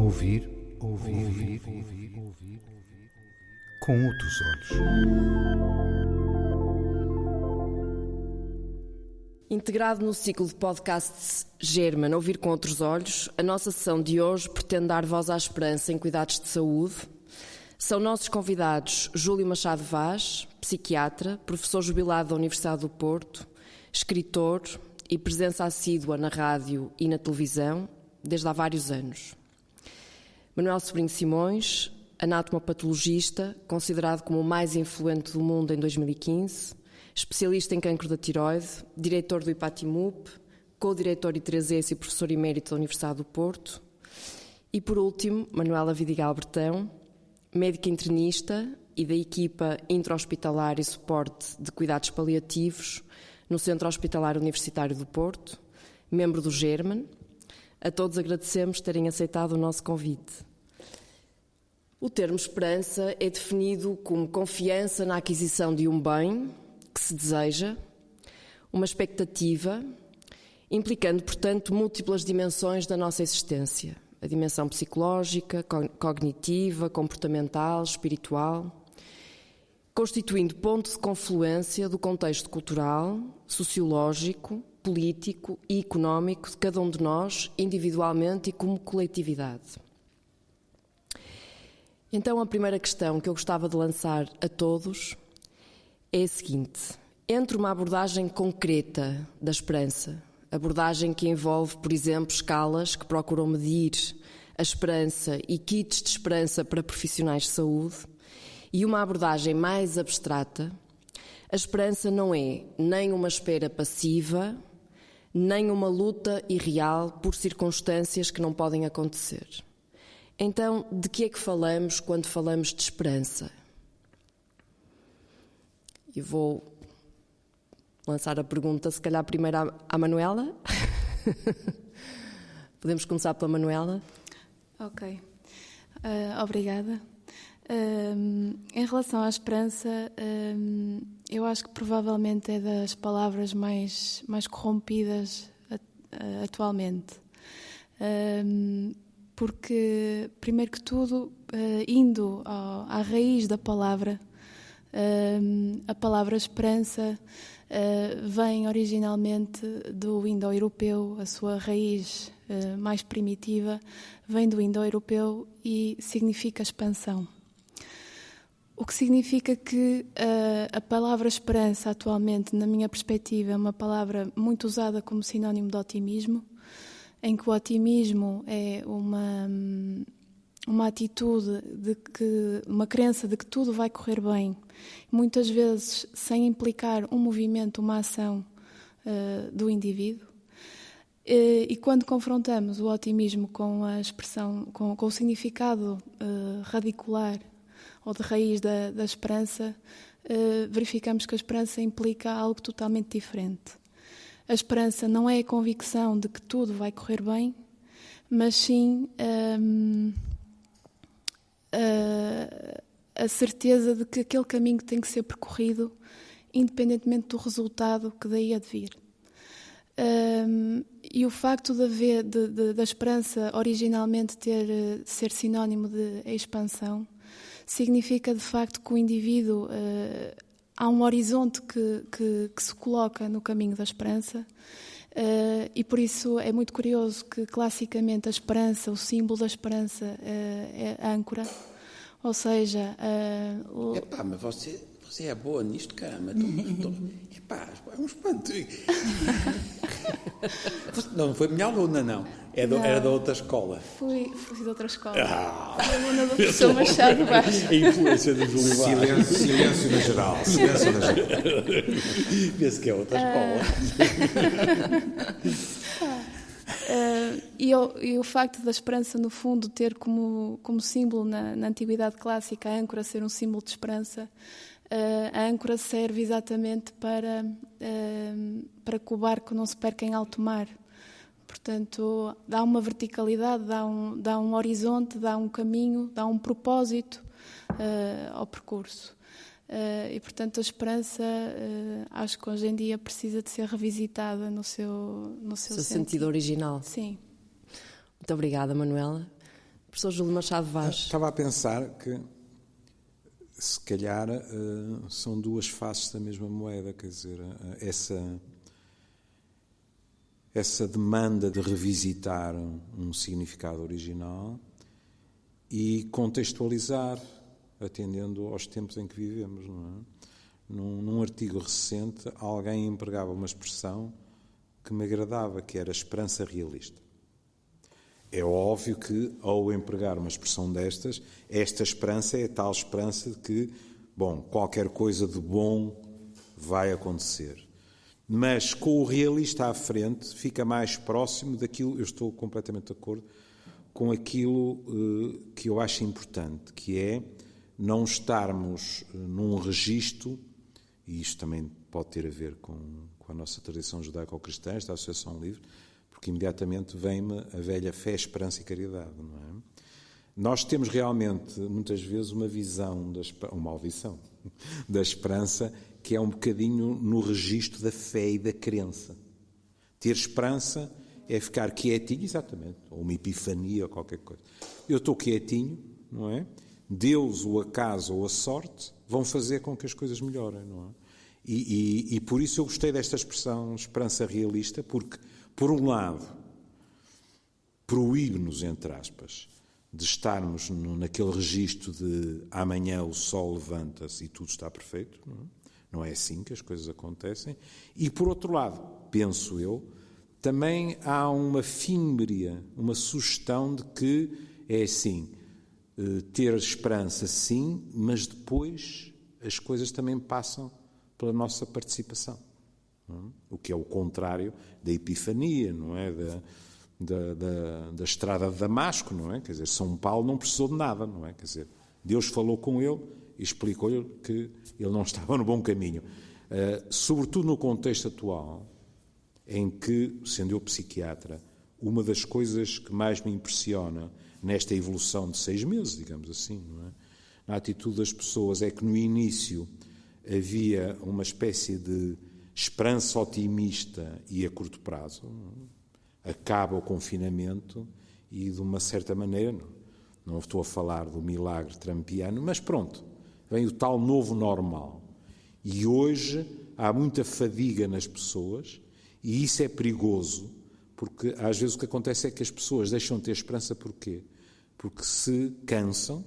Ouvir com outros olhos. Integrado no ciclo de podcasts German, Ouvir com Outros Olhos, a nossa sessão de hoje pretende dar voz à esperança em cuidados de saúde. São nossos convidados Júlio Machado Vaz, psiquiatra, professor jubilado da Universidade do Porto, escritor e presença assídua na rádio e na televisão desde há vários anos. Manuel Sobrinho Simões, anatomopatologista, considerado como o mais influente do mundo em 2015, especialista em cancro da tiroide, diretor do IPATIMUP, co-diretor I3S e professor emérito da Universidade do Porto. E, por último, Manuela Vidigal Bertão, médica internista e da equipa intra-hospitalar e suporte de cuidados paliativos no Centro Hospitalar Universitário do Porto, membro do German. A todos agradecemos terem aceitado o nosso convite. O termo esperança é definido como confiança na aquisição de um bem que se deseja, uma expectativa, implicando, portanto, múltiplas dimensões da nossa existência. A dimensão psicológica, cognitiva, comportamental, espiritual, constituindo ponto de confluência do contexto cultural, sociológico, político e económico de cada um de nós, individualmente e como coletividade. Então, a primeira questão que eu gostava de lançar a todos é a seguinte: entre uma abordagem concreta da esperança, abordagem que envolve, por exemplo, escalas que procuram medir a esperança e kits de esperança para profissionais de saúde, e uma abordagem mais abstrata, a esperança não é nem uma espera passiva, nem uma luta irreal por circunstâncias que não podem acontecer. Então, de que é que falamos quando falamos de esperança? Eu vou lançar a pergunta, se calhar primeiro à Manuela. Podemos começar pela Manuela? Ok. Obrigada. Em relação à esperança, eu acho que provavelmente é das palavras mais corrompidas atualmente. Porque, primeiro que tudo, indo à raiz da palavra, a palavra esperança vem originalmente do indo-europeu, a sua raiz mais primitiva vem do indo-europeu e significa expansão. O que significa que a palavra esperança atualmente, na minha perspectiva, é uma palavra muito usada como sinónimo de otimismo, em que o otimismo é uma atitude, uma crença de que tudo vai correr bem, muitas vezes sem implicar um movimento, uma ação do indivíduo. E quando confrontamos o otimismo com a expressão, com o significado radicular ou de raiz da esperança, verificamos que a esperança implica algo totalmente diferente. A esperança não é a convicção de que tudo vai correr bem, mas sim a certeza de que aquele caminho tem que ser percorrido independentemente do resultado que daí há de vir. E o facto da esperança originalmente ser sinónimo de expansão significa de facto que o indivíduo há um horizonte que se coloca no caminho da esperança, e por isso é muito curioso que classicamente a esperança, o símbolo da esperança é a âncora, ou seja... mas você é boa nisto, caramba. É um espanto. Não foi minha aluna, não. Era da outra escola. Fui de outra escola. Fui aluna do professor Machado Vaz. A influência do Júlio Vaz. Silêncio na geral. Vê-se que é outra escola. E o facto da esperança, no fundo, ter como símbolo na antiguidade clássica a âncora ser um símbolo de esperança, a âncora serve exatamente para que o barco não se perca em alto mar. Portanto, dá uma verticalidade, dá um horizonte, dá um caminho, dá um propósito ao percurso. E, portanto, a esperança, acho que hoje em dia precisa de ser revisitada no seu sentido original. Sim. Muito obrigada, Manuela. Professor Júlio Machado Vaz. Estava a pensar que, se calhar, são duas faces da mesma moeda, quer dizer, essa demanda de revisitar um significado original e contextualizar, atendendo aos tempos em que vivemos, não é? Num artigo recente, alguém empregava uma expressão que me agradava, que era esperança realista. É óbvio que, ao empregar uma expressão destas, esta esperança é a tal esperança de que, qualquer coisa de bom vai acontecer. Mas, com o realista à frente, fica mais próximo daquilo, eu estou completamente de acordo, com aquilo que eu acho importante, que é não estarmos num registro, e isto também pode ter a ver com a nossa tradição judaico-cristã, esta Associação Livre, porque imediatamente vem-me a velha fé, esperança e caridade, não é? Nós temos realmente, muitas vezes, uma visão, uma audição da esperança, que é um bocadinho no registro da fé e da crença. Ter esperança é ficar quietinho, exatamente, ou uma epifania ou qualquer coisa. Eu estou quietinho, não é? Deus, o acaso ou a sorte vão fazer com que as coisas melhorem, não é? E por isso eu gostei desta expressão esperança realista, porque, por um lado, proíbe-nos, entre aspas, de estarmos naquele registro de amanhã o sol levanta-se e tudo está perfeito, não é? Não é assim que as coisas acontecem. E, por outro lado, penso eu, também há uma fímbria, uma sugestão de que é assim, ter esperança sim, mas depois as coisas também passam pela nossa participação. Não é? O que é o contrário da epifania, não é? Da estrada de Damasco, não é? Quer dizer, São Paulo não precisou de nada, não é? Quer dizer, Deus falou com ele e explicou-lhe que ele não estava no bom caminho. Sobretudo no contexto atual, em que, sendo eu psiquiatra, uma das coisas que mais me impressiona nesta evolução de 6 meses, digamos assim, não é? Na atitude das pessoas, é que no início havia uma espécie de esperança otimista e a curto prazo. Acaba o confinamento e, de uma certa maneira, não estou a falar do milagre trampiano, mas pronto, vem o tal novo normal. E hoje há muita fadiga nas pessoas e isso é perigoso, porque às vezes o que acontece é que as pessoas deixam de ter esperança. Porquê? Porque se cansam,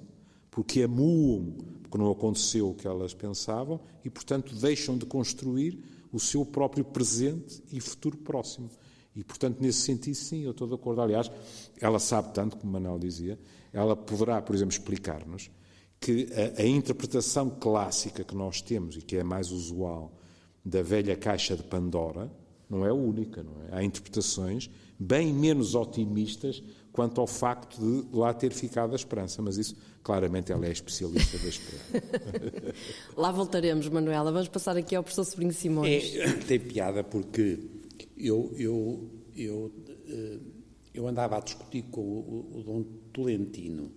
porque amuam, porque não aconteceu o que elas pensavam e, portanto, deixam de construir o seu próprio presente e futuro próximo. E, portanto, nesse sentido, sim, eu estou de acordo. Aliás, ela sabe tanto, como Manuel dizia, ela poderá, por exemplo, explicar-nos que a interpretação clássica que nós temos e que é mais usual da velha caixa de Pandora não é única, não é? Há interpretações bem menos otimistas quanto ao facto de lá ter ficado a esperança, mas isso, claramente, ela é especialista da esperança. Lá voltaremos, Manuela. Vamos passar aqui ao professor Sobrinho Simões. Tem piada porque eu andava a discutir com o Dom Tolentino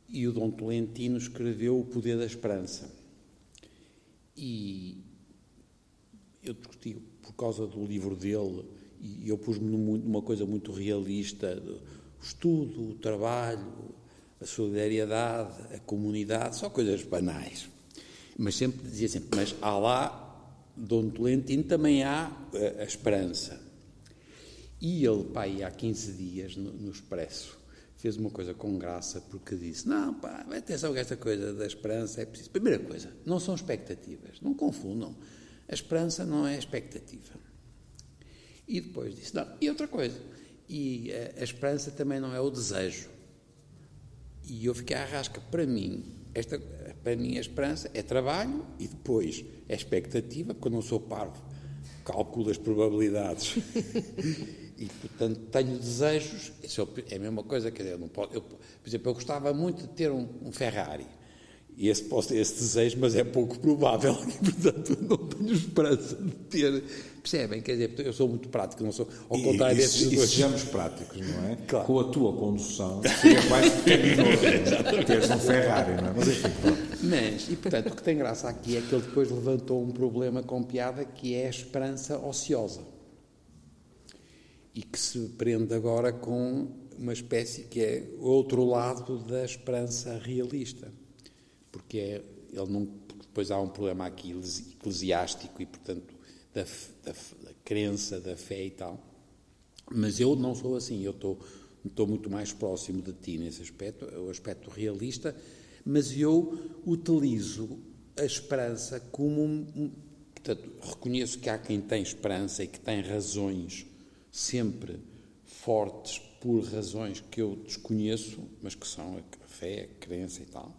e o Dom Tolentino escreveu O Poder da Esperança e eu discuti por causa do livro dele e eu pus-me numa coisa muito realista, o estudo, o trabalho, a solidariedade, a comunidade, só coisas banais. Mas sempre dizia sempre, mas há lá, Dom Tolentino, também há a esperança. E ele, há 15 dias, no Expresso, fez uma coisa com graça, porque disse, não, atenção que esta coisa da esperança é preciso. Primeira coisa, não são expectativas, não confundam. A esperança não é expectativa. E depois disse, não, e outra coisa, e a esperança também não é o desejo. E eu fiquei à rasca. Para mim, a esperança é trabalho e depois é expectativa, porque eu não sou parvo, calculo as probabilidades. E, portanto, tenho desejos, isso é a mesma coisa, quer dizer, por exemplo, eu gostava muito de ter um Ferrari. E posso ter esse desejo, mas é pouco provável, e, portanto, não tenho esperança de ter. Percebem? Quer dizer, eu sou muito prático, não sou, ao contrário desses dois. E sejamos práticos, não é? Claro. Com a tua condução, seria quase pecaminoso teres um Ferrari, não é? Mas, enfim, Mas, e portanto, o que tem graça aqui é que ele depois levantou um problema com piada, que é a esperança ociosa. e que se prende agora com uma espécie que é outro lado da esperança realista, porque depois há um problema aqui eclesiástico e, portanto, da crença, da fé e tal, mas eu não sou assim, eu estou muito mais próximo de ti nesse aspecto, o aspecto realista, mas eu utilizo a esperança como portanto, reconheço que há quem tem esperança e que tem razões sempre fortes por razões que eu desconheço, mas que são a fé, a crença e tal.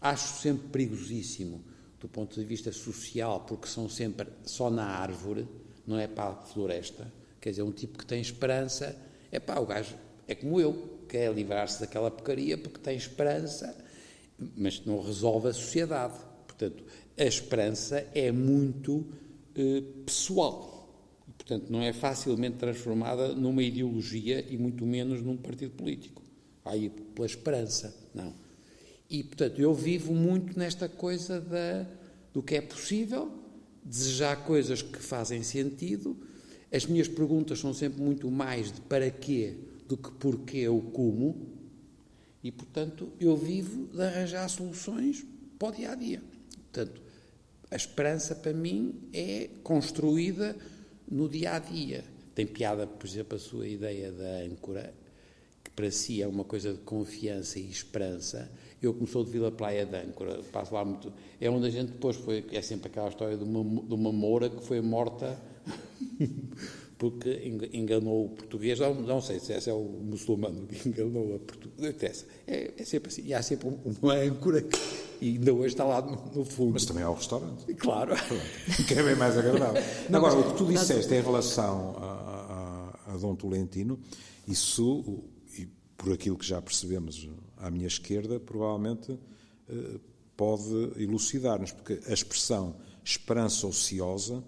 Acho sempre perigosíssimo do ponto de vista social, porque são sempre só na árvore, não é para a floresta. Quer dizer, um tipo que tem esperança, o gajo é como eu, quer livrar-se daquela porcaria porque tem esperança, mas não resolve a sociedade. Portanto, a esperança é muito pessoal. Portanto, não é facilmente transformada numa ideologia e muito menos num partido político. Aí, pela esperança, não. E, portanto, eu vivo muito nesta coisa do que é possível, desejar coisas que fazem sentido. As minhas perguntas são sempre muito mais de para quê do que porquê ou como. E, portanto, eu vivo de arranjar soluções para o dia-a-dia. Portanto, a esperança, para mim, é construída no dia-a-dia. Tem piada, por exemplo, a sua ideia da âncora, que para si é uma coisa de confiança e esperança. Eu, como sou de Vila Praia de Âncora, passo lá muito... É onde a gente depois foi... É sempre aquela história de uma moura que foi morta porque enganou o português. Não sei se esse é o muçulmano que enganou a português. É sempre assim. E há sempre uma âncora e ainda hoje está lá no fundo. Mas também há o restaurante. Claro. Que é bem mais agradável. Agora, o que tu disseste em relação a Dom Tolentino, isso, e por aquilo que já percebemos à minha esquerda, provavelmente pode elucidar-nos, porque a expressão esperança ociosa,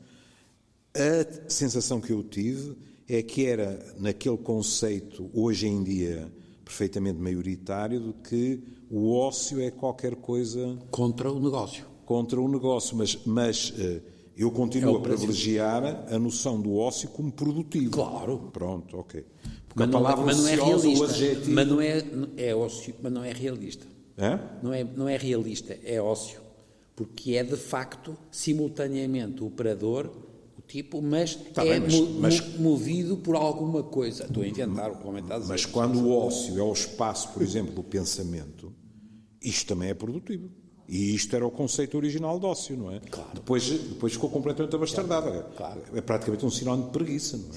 a sensação que eu tive é que era naquele conceito, hoje em dia, perfeitamente maioritário, de que o ócio é qualquer coisa... Contra o negócio. Contra o negócio, mas eu continuo a privilegiar a noção do ócio como produtivo. Claro. Pronto, ok. Porque mas a palavra não é ociosa, realista. o adjetivo... É ócio, mas não é realista. É? Não é realista, é ócio. Porque é, de facto, simultaneamente o operador, o tipo, mas movido por alguma coisa. Estou a inventar o que o homem está a dizer. Mas quando o ócio é o espaço, por exemplo, do pensamento, isto também é produtivo. E isto era o conceito original de ócio, não é? Claro. Depois ficou completamente abastardado. Claro. É praticamente um sinónimo de preguiça, não é?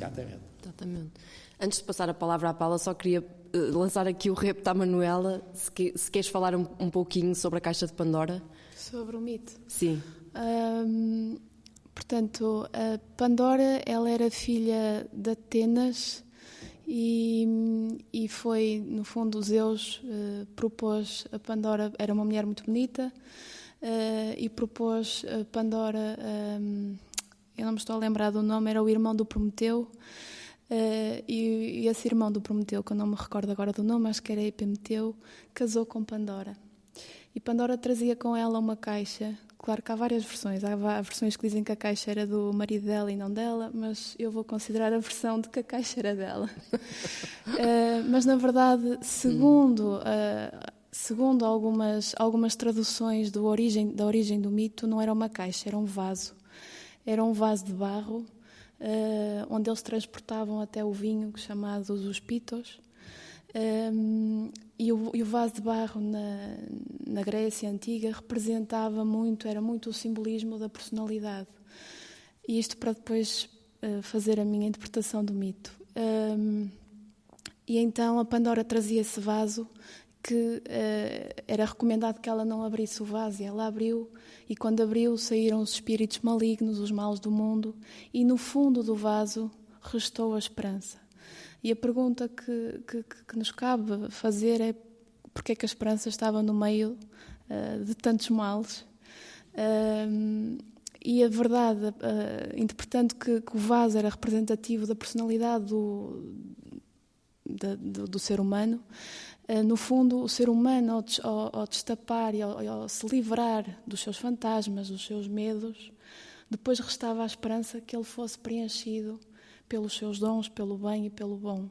Exatamente. Antes de passar a palavra à Paula, só queria lançar aqui o repto à Manuela, se queres falar um pouquinho sobre a Caixa de Pandora. Sobre o mito? Sim. Portanto, a Pandora, ela era filha de Atenas e foi, no fundo, Zeus propôs a Pandora, era uma mulher muito bonita, e propôs a Pandora, eu não me estou a lembrar do nome, era o irmão do Prometeu, e esse irmão do Prometeu, que eu não me recordo agora do nome, acho que era Epimeteu, casou com Pandora. E Pandora trazia com ela uma caixa. Claro que há várias versões. Há versões que dizem que a caixa era do marido dela e não dela, mas eu vou considerar a versão de que a caixa era dela. Mas, na verdade, segundo algumas traduções da origem do mito, não era uma caixa, era um vaso. Era um vaso de barro, onde eles transportavam até o vinho, chamados os pitos. E o vaso de barro na Grécia Antiga representava muito, era muito o simbolismo da personalidade. E isto para depois fazer a minha interpretação do mito. E então a Pandora trazia esse vaso que era recomendado que ela não abrisse o vaso, e ela abriu, e quando abriu saíram os espíritos malignos, os males do mundo, e no fundo do vaso restou a esperança. E a pergunta que nos cabe fazer é porque é que a esperança estava no meio de tantos males. E a verdade, interpretando que o vaso era representativo da personalidade do ser humano, no fundo, o ser humano, ao destapar e ao se livrar dos seus fantasmas, dos seus medos, depois restava a esperança que ele fosse preenchido pelos seus dons, pelo bem e pelo bom.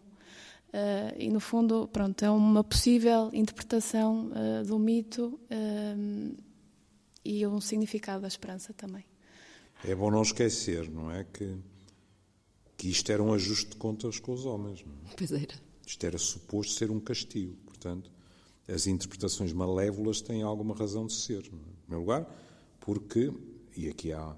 E no fundo, pronto, é uma possível interpretação do mito e um significado da esperança também. É bom não esquecer, não é? Que isto era um ajuste de contas com os homens. Não é? Pois era. Isto era suposto ser um castigo. Portanto, as interpretações malévolas têm alguma razão de ser. Não é? Em primeiro lugar, porque, e aqui há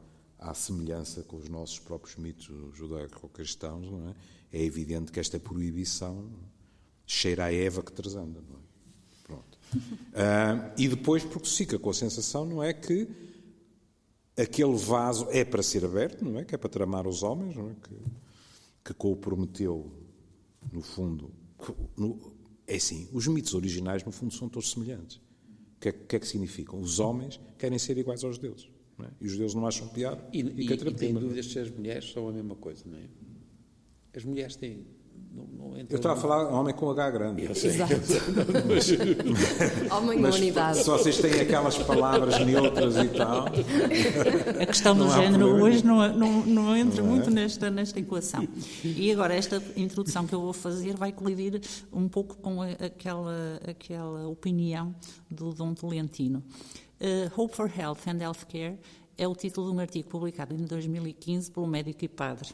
semelhança com os nossos próprios mitos judaico-cristãos, não é? É evidente que esta proibição cheira a Eva que transanda, não é? Pronto. E depois porque se fica com a sensação, não é, que aquele vaso é para ser aberto, não é? Que é para tramar os homens, não é? Que com o Prometeu, no fundo... É assim, os mitos originais, no fundo, são todos semelhantes. O que é que significam? Os homens querem ser iguais aos deuses. Não é? E os deuses não acham piada. E têm dúvidas se as mulheres são a mesma coisa, não é? As mulheres têm... Não eu estava a falar homem com H grande. Exato. Homem na unidade. Se vocês têm aquelas palavras neutras e tal... A questão do género hoje não entra muito nesta equação. E agora, esta introdução que eu vou fazer vai colidir um pouco com aquela opinião do Dom Tolentino. Hope for Health and Healthcare é o título de um artigo publicado em 2015 pelo médico e padre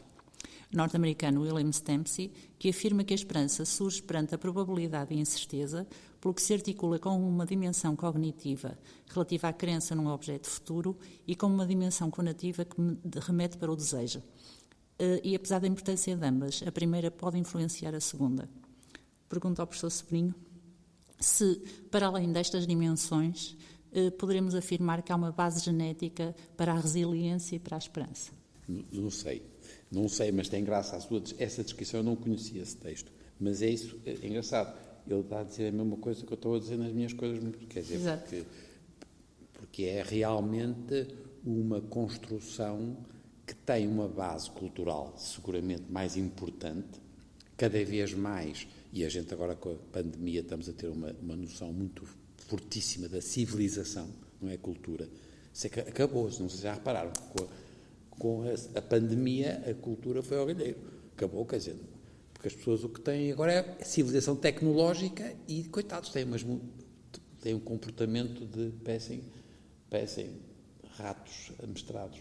norte-americano William Dempsey, que afirma que a esperança surge perante a probabilidade e incerteza, pelo que se articula com uma dimensão cognitiva relativa à crença num objeto futuro e com uma dimensão conativa que remete para o desejo. E apesar da importância de ambas, a primeira pode influenciar a segunda. Pergunto ao professor Sobrinho se, para além destas dimensões, poderemos afirmar que há uma base genética para a resiliência e para a esperança. Não sei, mas tem graça essa descrição. Eu não conhecia esse texto, mas é engraçado. Ele está a dizer a mesma coisa que eu estou a dizer nas minhas coisas, quer dizer, porque é realmente uma construção que tem uma base cultural seguramente mais importante, cada vez mais, e a gente agora com a pandemia estamos a ter uma noção muito fortíssima da civilização, não é cultura. Acabou-se, não sei se já repararam, com a pandemia, a cultura foi ao galheiro. Acabou, quer dizer, porque as pessoas o que têm agora é civilização tecnológica e, coitados, têm um comportamento de parecem ratos amestrados.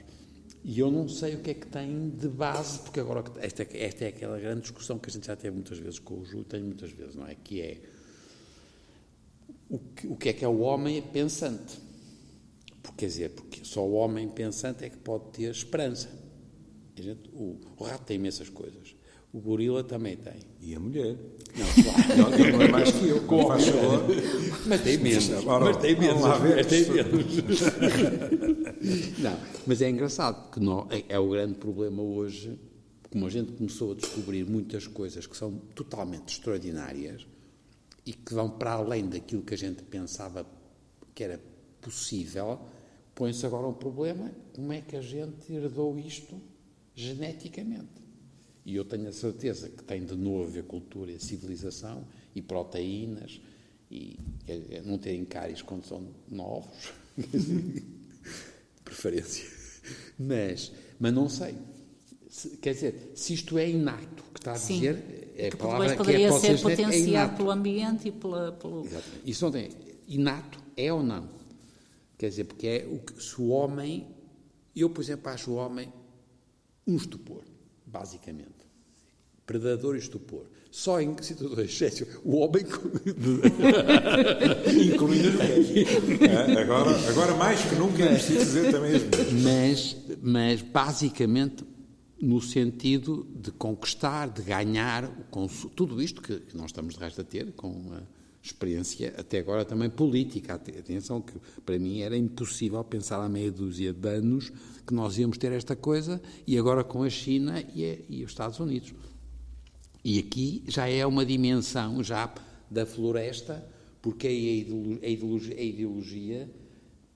E eu não sei o que é que tem de base, porque agora esta é aquela grande discussão que a gente já teve muitas vezes com o Júlio, tem muitas vezes, não é? Que é o que é o homem pensante. Porque só o homem pensante é que pode ter esperança. O rato tem imensas coisas. O gorila também tem. E a mulher? Não, claro. Ele não é mais que eu, como faz favor. Mas tem menos. Não, mas é engraçado, que é o grande problema hoje, como a gente começou a descobrir muitas coisas que são totalmente extraordinárias e que vão para além daquilo que a gente pensava que era possível, põe-se agora um problema: como é que a gente herdou isto geneticamente? E eu tenho a certeza que tem de novo a ver cultura e civilização e proteínas e não terem cáries quando são novos, de preferência. Mas não sei. Quer dizer, se isto é inato, que está a dizer, é a palavra que é poderia ser potenciado pelo ambiente e pelo... Exatamente. Isso não tem. Inato é ou não? Quer dizer, porque se o homem... Eu, por exemplo, acho o homem um estupor, basicamente. Predador e estupor. Só em situações de exceção, o homem... Incluindo as mulheres. Agora, mais que nunca, é preciso dizer também as mulheres. Mas, basicamente, no sentido de conquistar, de ganhar, tudo isto que nós estamos de resto a ter, com a experiência, até agora também política. Atenção, que para mim era impossível pensar há meia dúzia de anos que nós íamos ter esta coisa, e agora com a China e os Estados Unidos. E aqui já é uma dimensão já da floresta, porque a ideologia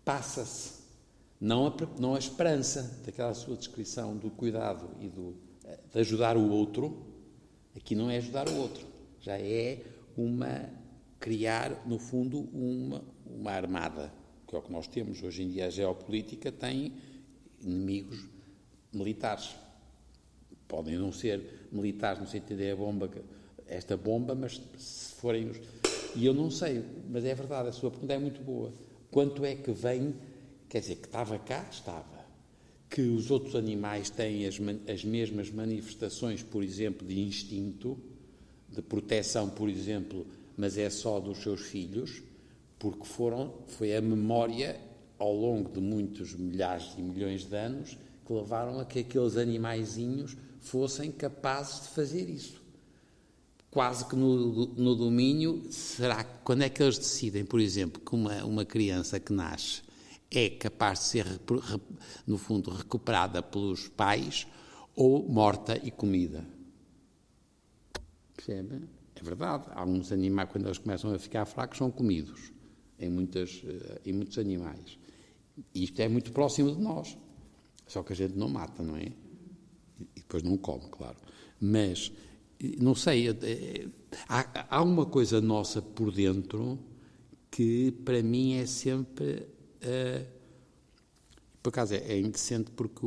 passa-se, não a esperança, daquela sua descrição do cuidado e de ajudar o outro. Aqui não é ajudar o outro, já é criar, no fundo, uma armada, que é o que nós temos. Hoje em dia a geopolítica tem inimigos militares, Podem não ser militares no sentido de esta bomba, mas se forem os... E eu não sei, mas é verdade, a sua pergunta é muito boa. Quanto é que vem, quer dizer, que estava cá, estava. Que os outros animais têm as mesmas manifestações, por exemplo, de instinto, de proteção, por exemplo, mas é só dos seus filhos, porque foi a memória, ao longo de muitos milhares e milhões de anos, que levaram a que aqueles animaizinhos fossem capazes de fazer isso. Quase que no domínio, quando é que eles decidem, por exemplo, que uma criança que nasce é capaz de ser, no fundo, recuperada pelos pais ou morta e comida? Percebe? É verdade. Alguns animais, quando eles começam a ficar fracos, são comidos em muitos animais. E isto é muito próximo de nós. Só que a gente não mata, não é? E depois não come, claro. Mas, não sei, há uma coisa nossa por dentro que, para mim, é sempre... por acaso é indecente porque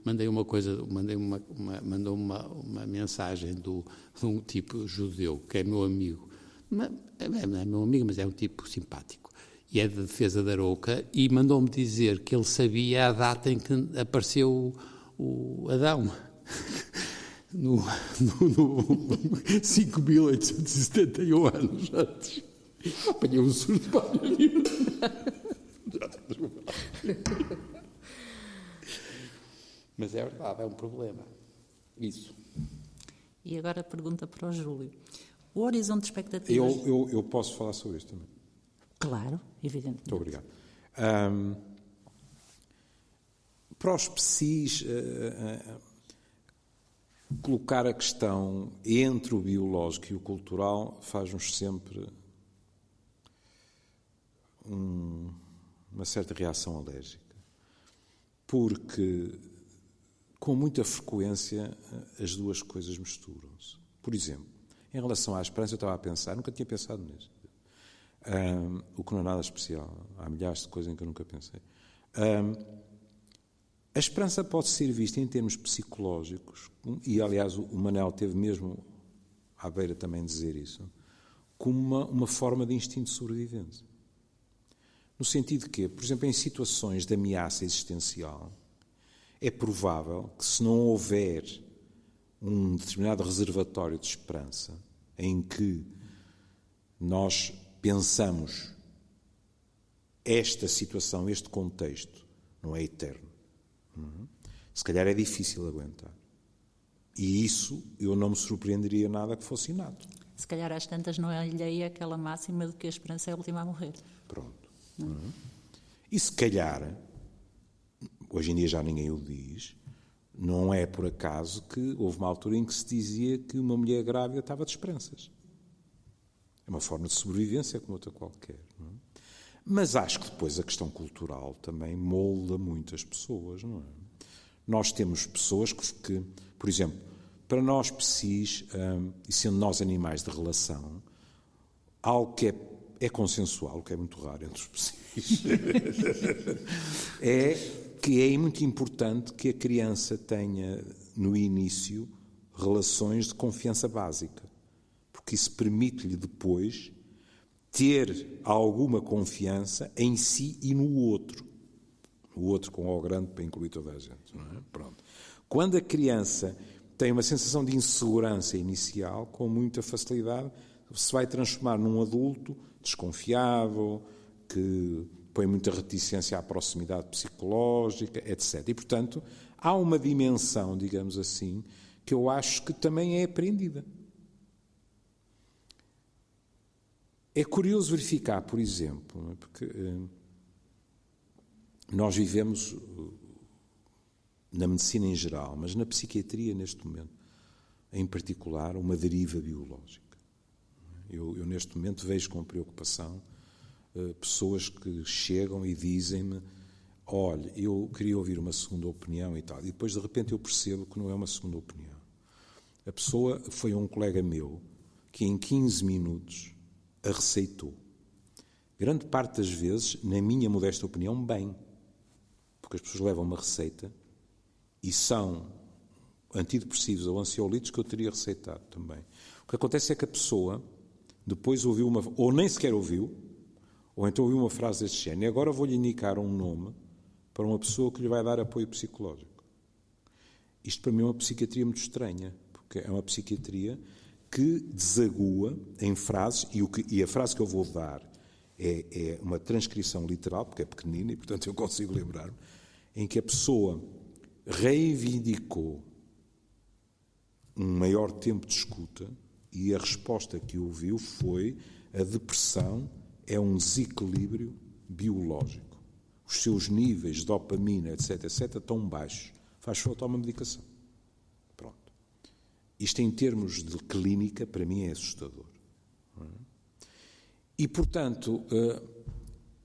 mandou uma mensagem de um tipo judeu, que é meu amigo. Não é meu amigo, mas é um tipo simpático. E é de defesa da Arouca, e mandou-me dizer que ele sabia a data em que apareceu o Adão. No 5.871 anos antes. Apanhei um surto para a minha vida. Mas é verdade, é um problema. Isso. E agora a pergunta para o Júlio. O horizonte de expectativas... Eu posso falar sobre isto também. Claro, evidentemente. Muito obrigado. Para os PSIs, colocar a questão entre o biológico e o cultural faz-nos sempre uma certa reação alérgica. Porque, com muita frequência, as duas coisas misturam-se. Por exemplo, em relação à esperança, eu estava a pensar, nunca tinha pensado nisso. O que não é nada especial. Há milhares de coisas em que eu nunca pensei. A esperança pode ser vista em termos psicológicos, e aliás o Manel teve mesmo à beira também de dizer isso, como uma forma de instinto de sobrevivência. No sentido de que, por exemplo, em situações de ameaça existencial, é provável que, se não houver um determinado reservatório de esperança em que nós pensamos esta situação, este contexto, não é eterno. Se calhar é difícil aguentar. E isso eu não me surpreenderia nada que fosse inato. Se calhar às tantas não é alheia aquela máxima de que a esperança é a última a morrer. Pronto. E se calhar, hoje em dia já ninguém o diz, não é por acaso que houve uma altura em que se dizia que uma mulher grávida estava de esperanças. É uma forma de sobrevivência como outra qualquer. Não é? Mas acho que depois a questão cultural também molda muitas pessoas, não é? Nós temos pessoas que por exemplo, para nós PSIs, e sendo nós animais de relação, algo que é consensual, o que é muito raro entre os PSIs, é que é muito importante que a criança tenha, no início, relações de confiança básica, porque isso permite-lhe depois ter alguma confiança em si e no outro. O outro com O grande para incluir toda a gente. Não é? Pronto. Quando a criança tem uma sensação de insegurança inicial, com muita facilidade, se vai transformar num adulto desconfiado, que põe muita reticência à proximidade psicológica, etc. E, portanto, há uma dimensão, digamos assim, que eu acho que também é aprendida. É curioso verificar, por exemplo, porque nós vivemos na medicina em geral, mas na psiquiatria neste momento, em particular, uma deriva biológica. Eu neste momento vejo com preocupação pessoas que chegam e dizem-me: olha, eu queria ouvir uma segunda opinião e tal. E depois, de repente, eu percebo que não é uma segunda opinião. A pessoa foi um colega meu que em 15 minutos a receitou. Grande parte das vezes, na minha modesta opinião, bem. Porque as pessoas levam uma receita e são antidepressivos ou ansiolíticos que eu teria receitado também. O que acontece é que a pessoa depois ouviu ou nem sequer ouviu, ou então ouviu uma frase deste género, e agora vou-lhe indicar um nome para uma pessoa que lhe vai dar apoio psicológico. Isto para mim é uma psiquiatria muito estranha, porque é uma psiquiatria que desagua em frases, e a frase que eu vou dar é uma transcrição literal, porque é pequenina e, portanto, eu consigo lembrar-me, em que a pessoa reivindicou um maior tempo de escuta e a resposta que ouviu foi: a depressão é um desequilíbrio biológico. Os seus níveis de dopamina, etc., estão baixos. Faz falta uma medicação. Pronto. Isto, em termos de clínica, para mim é assustador. Não é? E, portanto,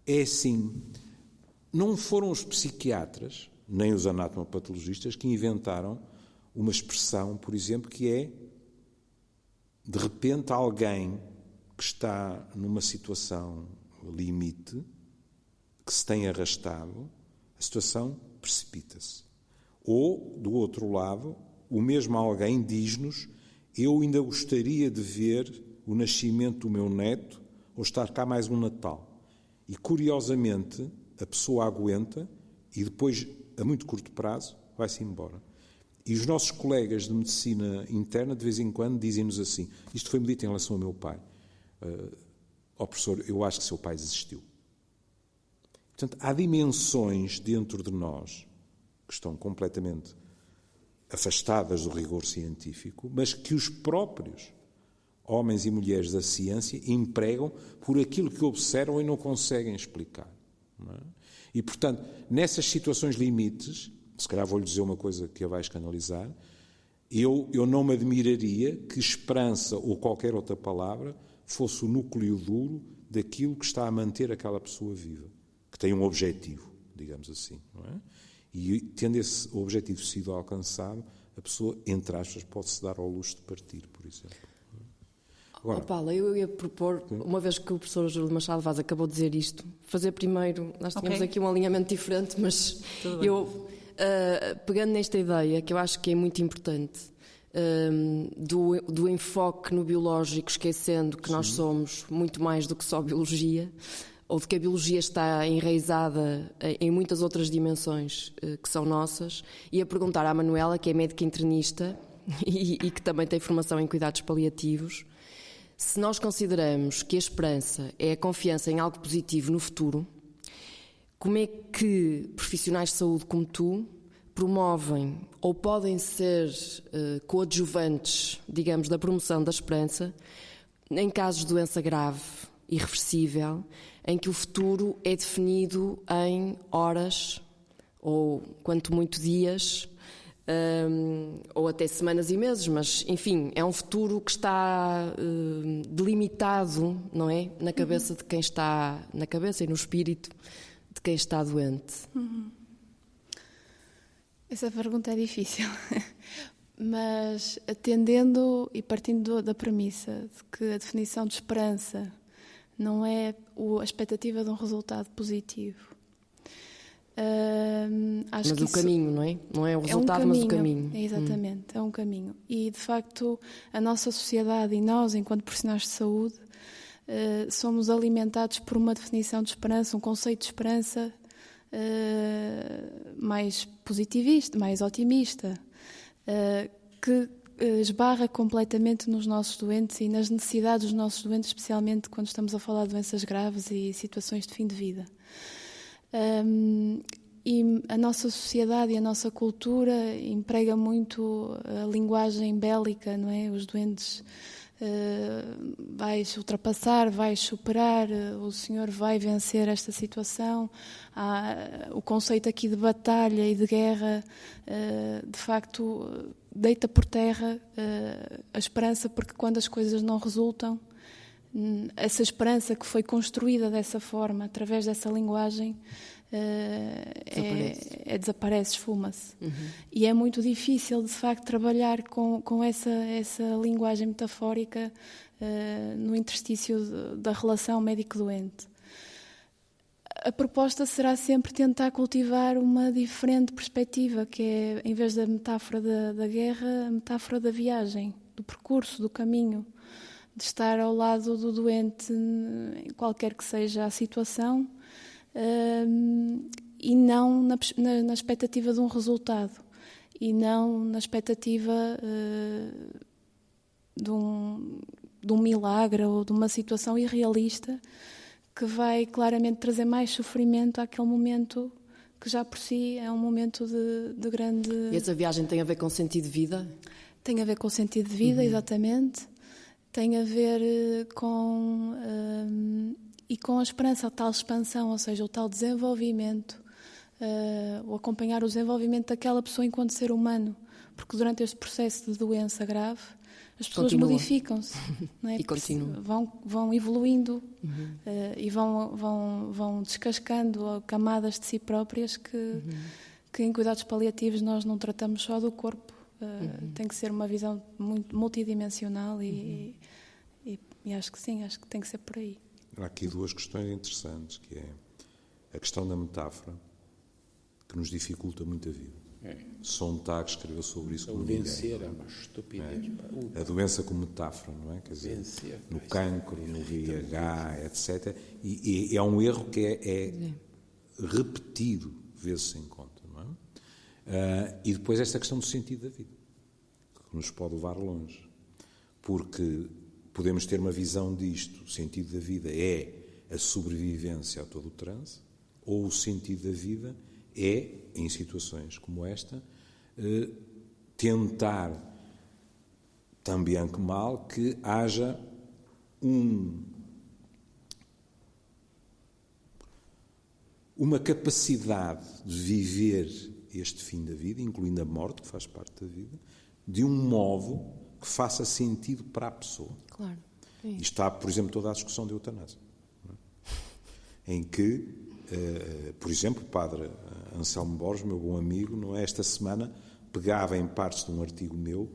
é assim, não foram os psiquiatras, nem os anatomopatologistas, que inventaram uma expressão, por exemplo, que é, de repente, alguém que está numa situação limite, que se tem arrastado, a situação precipita-se. Ou, do outro lado, o mesmo alguém diz-nos: eu ainda gostaria de ver o nascimento do meu neto ou estar cá mais um Natal. E, curiosamente, a pessoa aguenta e depois, a muito curto prazo, vai-se embora. E os nossos colegas de medicina interna, de vez em quando, dizem-nos assim: isto foi-me dito em relação ao meu pai. Professor, eu acho que seu pai desistiu. Portanto, há dimensões dentro de nós que estão completamente afastadas do rigor científico, mas que os próprios homens e mulheres da ciência empregam por aquilo que observam e não conseguem explicar. Não é? E, portanto, nessas situações limites, se calhar vou-lhe dizer uma coisa que a vai escandalizar, eu não me admiraria que esperança ou qualquer outra palavra fosse o núcleo duro daquilo que está a manter aquela pessoa viva, que tem um objetivo, digamos assim, não é? E, tendo esse objetivo sido alcançado, a pessoa, entre aspas, pode-se dar ao luxo de partir, por exemplo. Agora, Paula, eu ia propor, uma vez que o professor Júlio Machado Vaz acabou de dizer isto, fazer primeiro, nós tínhamos aqui um alinhamento diferente, mas eu, pegando nesta ideia, que eu acho que é muito importante, do enfoque no biológico, esquecendo que nós somos muito mais do que só biologia, ou de que a biologia está enraizada em muitas outras dimensões que são nossas, e a perguntar à Manuela, que é médica internista e que também tem formação em cuidados paliativos, se nós consideramos que a esperança é a confiança em algo positivo no futuro, como é que profissionais de saúde como tu promovem ou podem ser coadjuvantes, digamos, da promoção da esperança em casos de doença grave, irreversível, em que o futuro é definido em horas ou, quanto muito, dias, ou até semanas e meses, mas, enfim, é um futuro que está delimitado, não é? Na cabeça de quem está, na cabeça e no espírito de quem está doente. Essa pergunta é difícil, mas atendendo e partindo da premissa de que a definição de esperança não é a expectativa de um resultado positivo. Acho mas que o caminho, não é? Não é o resultado, é um caminho, mas o caminho. Exatamente, é um caminho. E, de facto, a nossa sociedade e nós, enquanto profissionais de saúde, somos alimentados por uma definição de esperança, um conceito de esperança mais positivista, mais otimista, que esbarra completamente nos nossos doentes e nas necessidades dos nossos doentes, especialmente quando estamos a falar de doenças graves e situações de fim de vida. E a nossa sociedade e a nossa cultura emprega muito a linguagem bélica, não é? Os doentes vais ultrapassar, vais superar, o Senhor vai vencer esta situação. O conceito aqui de batalha e de guerra, de facto, deita por terra a esperança, porque quando as coisas não resultam, essa esperança que foi construída dessa forma, através dessa linguagem, desaparece, esfuma-se. E é muito difícil, de facto, trabalhar com essa linguagem metafórica no interstício da relação médico-doente. a proposta será sempre tentar cultivar uma diferente perspectiva, que é, em vez da metáfora da guerra, a metáfora da viagem, do percurso, do caminho, de estar ao lado do doente, em qualquer que seja a situação, e não na expectativa de um resultado, e não na expectativa de um milagre ou de uma situação irrealista que vai claramente trazer mais sofrimento àquele momento que já por si é um momento de grande... E essa viagem tem a ver com sentido de vida? Tem a ver com o sentido de vida, exatamente. Tem a ver com a esperança, a tal expansão, ou seja, o tal desenvolvimento, o acompanhar o desenvolvimento daquela pessoa enquanto ser humano, porque durante este processo de doença grave as pessoas modificam-se, não é? E continuam. Vão evoluindo e vão descascando camadas de si próprias que em cuidados paliativos nós não tratamos só do corpo. Tem que ser uma visão muito multidimensional e acho que sim, acho que tem que ser por aí. Há aqui duas questões interessantes, que é a questão da metáfora, que nos dificulta muito a vida. Sontag escreveu sobre isso como ninguém. Vencer é uma estupidez. A doença como metáfora, não é? Quer dizer, Vencer, no cancro, no VIH, etc. E é um erro que é repetido, vezes sem conta, não é? E depois esta questão do sentido da vida, que nos pode levar longe. Porque podemos ter uma visão disto, o sentido da vida é a sobrevivência a todo o transe, ou o sentido da vida é, em situações como esta, tentar, também que mal, que haja uma capacidade de viver este fim da vida, incluindo a morte, que faz parte da vida, de um modo que faça sentido para a pessoa. Claro. E está, por exemplo, toda a discussão da eutanásia, não é? Em que, por exemplo, o padre Anselmo Borges, meu bom amigo, não é, esta semana pegava em partes de um artigo meu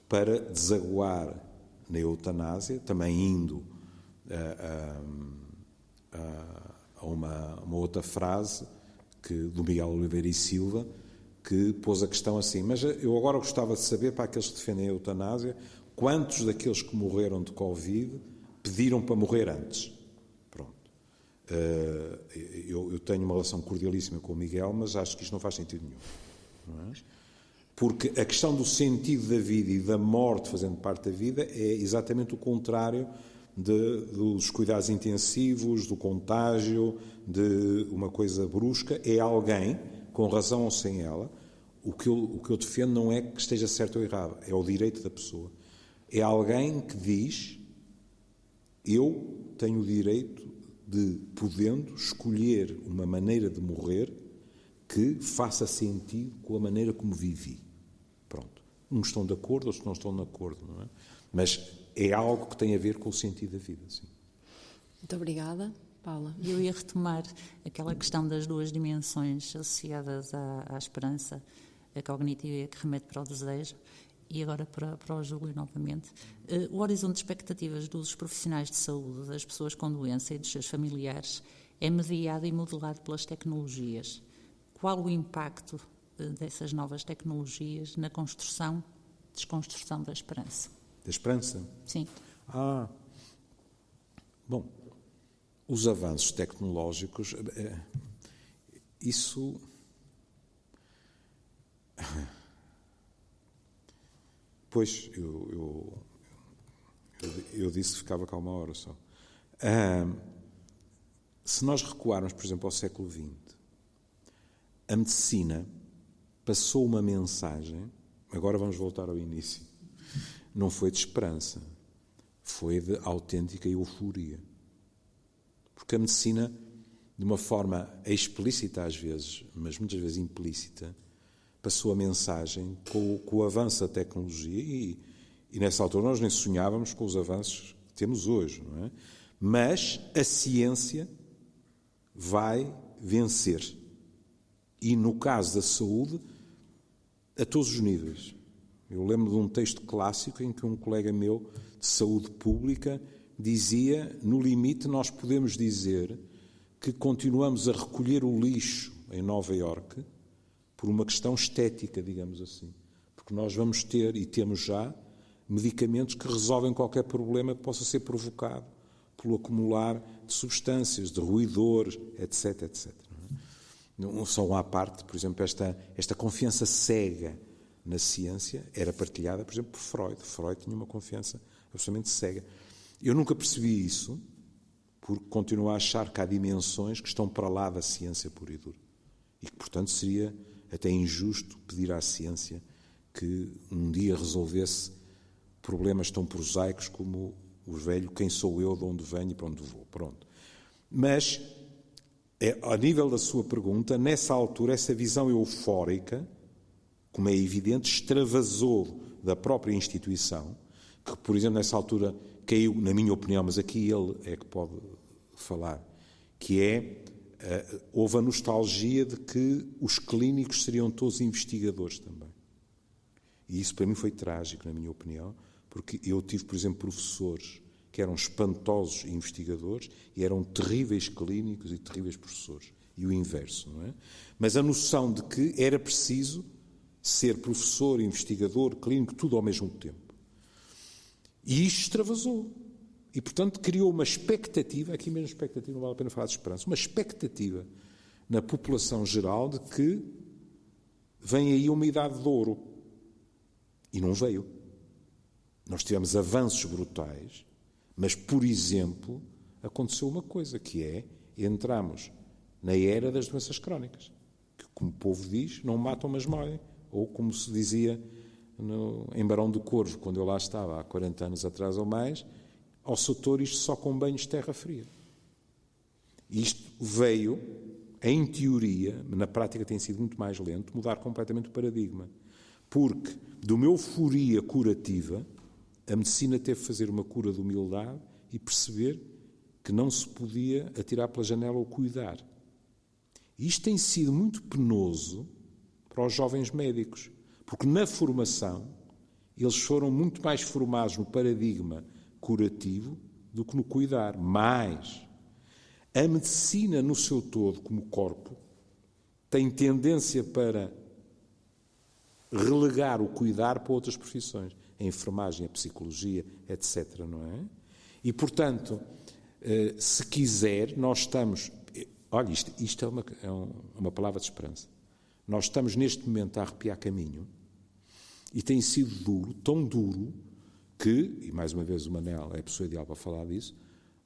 para desaguar na eutanásia, também indo a uma outra frase do Miguel Oliveira e Silva, que pôs a questão assim: mas eu agora gostava de saber, para aqueles que defendem a eutanásia, quantos daqueles que morreram de Covid pediram para morrer antes? Pronto. Eu tenho uma relação cordialíssima com o Miguel, mas acho que isto não faz sentido nenhum. Não é? Porque a questão do sentido da vida e da morte fazendo parte da vida é exatamente o contrário dos cuidados intensivos, do contágio, de uma coisa brusca. É alguém, com razão ou sem ela, o que eu defendo não é que esteja certo ou errado, é o direito da pessoa. É alguém que diz: eu tenho o direito de, podendo, escolher uma maneira de morrer que faça sentido com a maneira como vivi. Pronto. Uns estão de acordo, outros não estão de acordo, não é? Mas é algo que tem a ver com o sentido da vida, sim. Muito obrigada, Paula. Eu ia retomar aquela questão das duas dimensões associadas à esperança, a cognitiva e a que remete para o desejo, e agora para o Júlio novamente. O horizonte de expectativas dos profissionais de saúde, das pessoas com doença e dos seus familiares é mediado e modelado pelas tecnologias. Qual o impacto dessas novas tecnologias na construção, desconstrução da esperança? Da esperança? Sim. Bom, os avanços tecnológicos, isso... Pois, eu disse que ficava cá uma hora só. Se nós recuarmos, por exemplo, ao século XX, a medicina passou uma mensagem, agora vamos voltar ao início, não foi de esperança, foi de autêntica euforia. Porque a medicina, de uma forma explícita às vezes, mas muitas vezes implícita, passou a mensagem com o avanço da tecnologia e nessa altura nós nem sonhávamos com os avanços que temos hoje, não é? Mas a ciência vai vencer. E no caso da saúde, a todos os níveis. Eu lembro de um texto clássico em que um colega meu de saúde pública dizia: no limite nós podemos dizer que continuamos a recolher o lixo em Nova Iorque por uma questão estética, digamos assim. Porque nós vamos ter, e temos já, medicamentos que resolvem qualquer problema que possa ser provocado pelo acumular de substâncias, de ruidores, etc, etc. Não só à parte, por exemplo, esta confiança cega na ciência era partilhada, por exemplo, por Freud. Freud tinha uma confiança absolutamente cega. Eu nunca percebi isso, porque continuo a achar que há dimensões que estão para lá da ciência pura e dura. E que, portanto, seria até injusto pedir à ciência que um dia resolvesse problemas tão prosaicos como o velho quem sou eu, de onde venho e para onde vou. Pronto. Mas, a nível da sua pergunta, nessa altura, essa visão eufórica, como é evidente, extravasou da própria instituição, que, por exemplo, nessa altura caiu, na minha opinião, mas aqui ele é que pode falar, que houve a nostalgia de que os clínicos seriam todos investigadores também. E isso para mim foi trágico, na minha opinião, porque eu tive, por exemplo, professores que eram espantosos investigadores e eram terríveis clínicos e terríveis professores. E o inverso, não é? Mas a noção de que era preciso ser professor, investigador, clínico, tudo ao mesmo tempo. E isto extravasou. E, portanto, criou uma expectativa, aqui mesmo expectativa, não vale a pena falar de esperança, uma expectativa na população geral de que vem aí uma idade de ouro. E não veio. Nós tivemos avanços brutais, mas, por exemplo, aconteceu uma coisa, que é, entramos na era das doenças crónicas, que, como o povo diz, não matam, mas morrem. Ou, como se dizia em Barão do Corvo, quando eu lá estava, há 40 anos atrás ou mais, ao setor isto só com banhos de terra fria. Isto veio, em teoria, na prática tem sido muito mais lento, mudar completamente o paradigma. Porque, de uma euforia curativa, a medicina teve que fazer uma cura de humildade e perceber que não se podia atirar pela janela ou cuidar. E isto tem sido muito penoso para os jovens médicos, porque na formação eles foram muito mais formados no paradigma curativo do que no cuidar. Mas a medicina no seu todo, como corpo, tem tendência para relegar o cuidar para outras profissões, a enfermagem, a psicologia, etc., não é? E, portanto, se quiser, nós estamos... Olha, isto é uma palavra de esperança. Nós estamos neste momento a arrepiar caminho e tem sido duro, tão duro, que, e mais uma vez o Manel é a pessoa ideal para falar disso,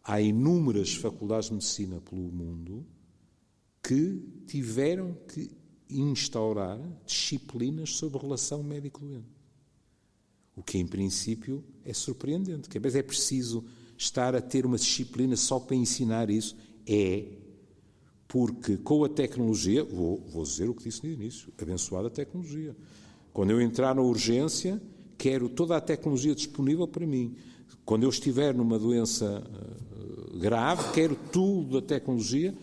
há inúmeras faculdades de medicina pelo mundo que tiveram que instaurar disciplinas sobre relação médico-doente. O que, em princípio, é surpreendente. Que, às vezes, é preciso estar a ter uma disciplina só para ensinar isso. Porque com a tecnologia, vou dizer o que disse no início, abençoada tecnologia. Quando eu entrar na urgência, quero toda a tecnologia disponível para mim. Quando eu estiver numa doença grave, quero tudo da tecnologia,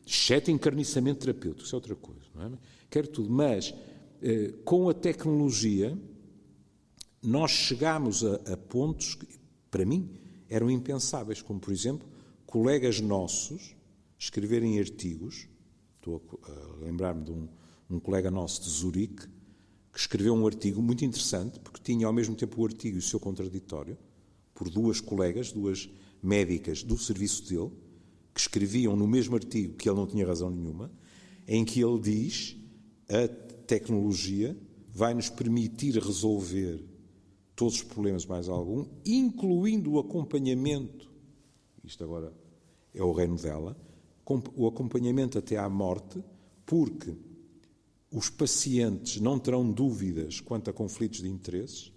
exceto encarniçamento terapêutico, isso é outra coisa, não é? Quero tudo, mas com a tecnologia nós chegámos a pontos que, para mim, eram impensáveis, como, por exemplo, colegas nossos escreverem artigos. Estou a lembrar-me de um colega nosso de Zurique, que escreveu um artigo muito interessante, porque tinha ao mesmo tempo o artigo e o seu contraditório, por duas colegas, duas médicas do serviço dele, que escreviam no mesmo artigo que ele não tinha razão nenhuma, em que ele diz: a tecnologia vai nos permitir resolver todos os problemas mais algum, incluindo o acompanhamento, isto agora é o reino dela, o acompanhamento até à morte, porque os pacientes não terão dúvidas quanto a conflitos de interesses,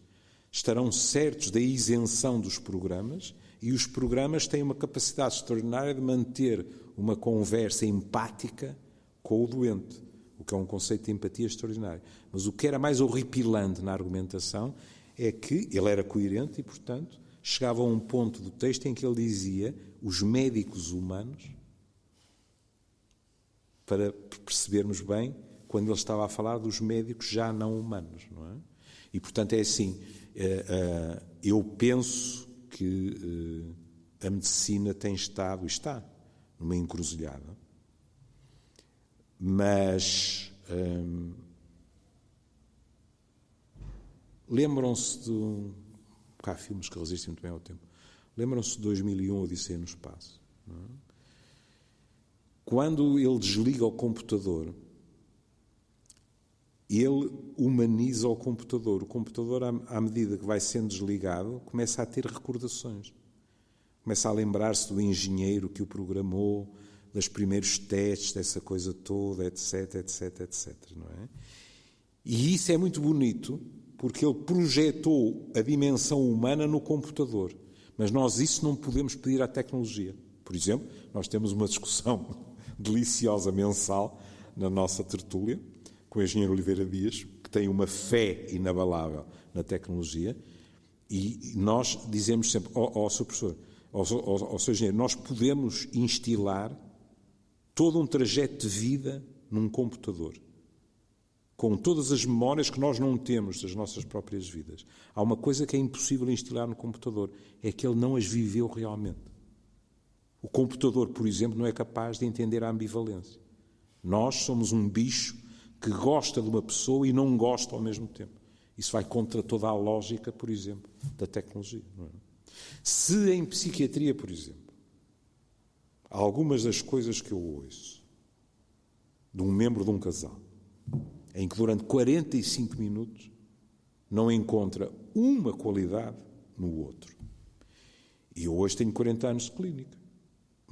estarão certos da isenção dos programas, e os programas têm uma capacidade extraordinária de manter uma conversa empática com o doente, o que é um conceito de empatia extraordinário. Mas o que era mais horripilante na argumentação é que ele era coerente e, portanto, chegava a um ponto do texto em que ele dizia: os médicos humanos, para percebermos bem, quando ele estava a falar dos médicos já não humanos, não é? E, portanto, é assim, eu penso que a medicina tem estado, e está, numa encruzilhada. Mas lembram-se de... Há filmes que resistem muito bem ao tempo. Lembram-se de 2001, Odisseia no Espaço. Não é? Quando ele desliga o computador, ele humaniza o computador. O computador, à medida que vai sendo desligado, começa a ter recordações. Começa a lembrar-se do engenheiro que o programou, dos primeiros testes, dessa coisa toda, etc, etc, etc. Não é? E isso é muito bonito, porque ele projetou a dimensão humana no computador. Mas nós isso não podemos pedir à tecnologia. Por exemplo, nós temos uma discussão deliciosa mensal na nossa tertúlia com o engenheiro Oliveira Dias, que tem uma fé inabalável na tecnologia, e nós dizemos sempre ao seu professor, ao seu engenheiro, nós podemos instilar todo um trajeto de vida num computador, com todas as memórias que nós não temos das nossas próprias vidas. Há uma coisa que é impossível instilar no computador, é que ele não as viveu realmente. O computador, por exemplo, não é capaz de entender a ambivalência. Nós somos um bicho que gosta de uma pessoa e não gosta ao mesmo tempo. Isso vai contra toda a lógica, por exemplo, da tecnologia. Não é? Se em psiquiatria, por exemplo, algumas das coisas que eu ouço de um membro de um casal, em que durante 45 minutos não encontra uma qualidade no outro. E eu hoje tenho 40 anos de clínica.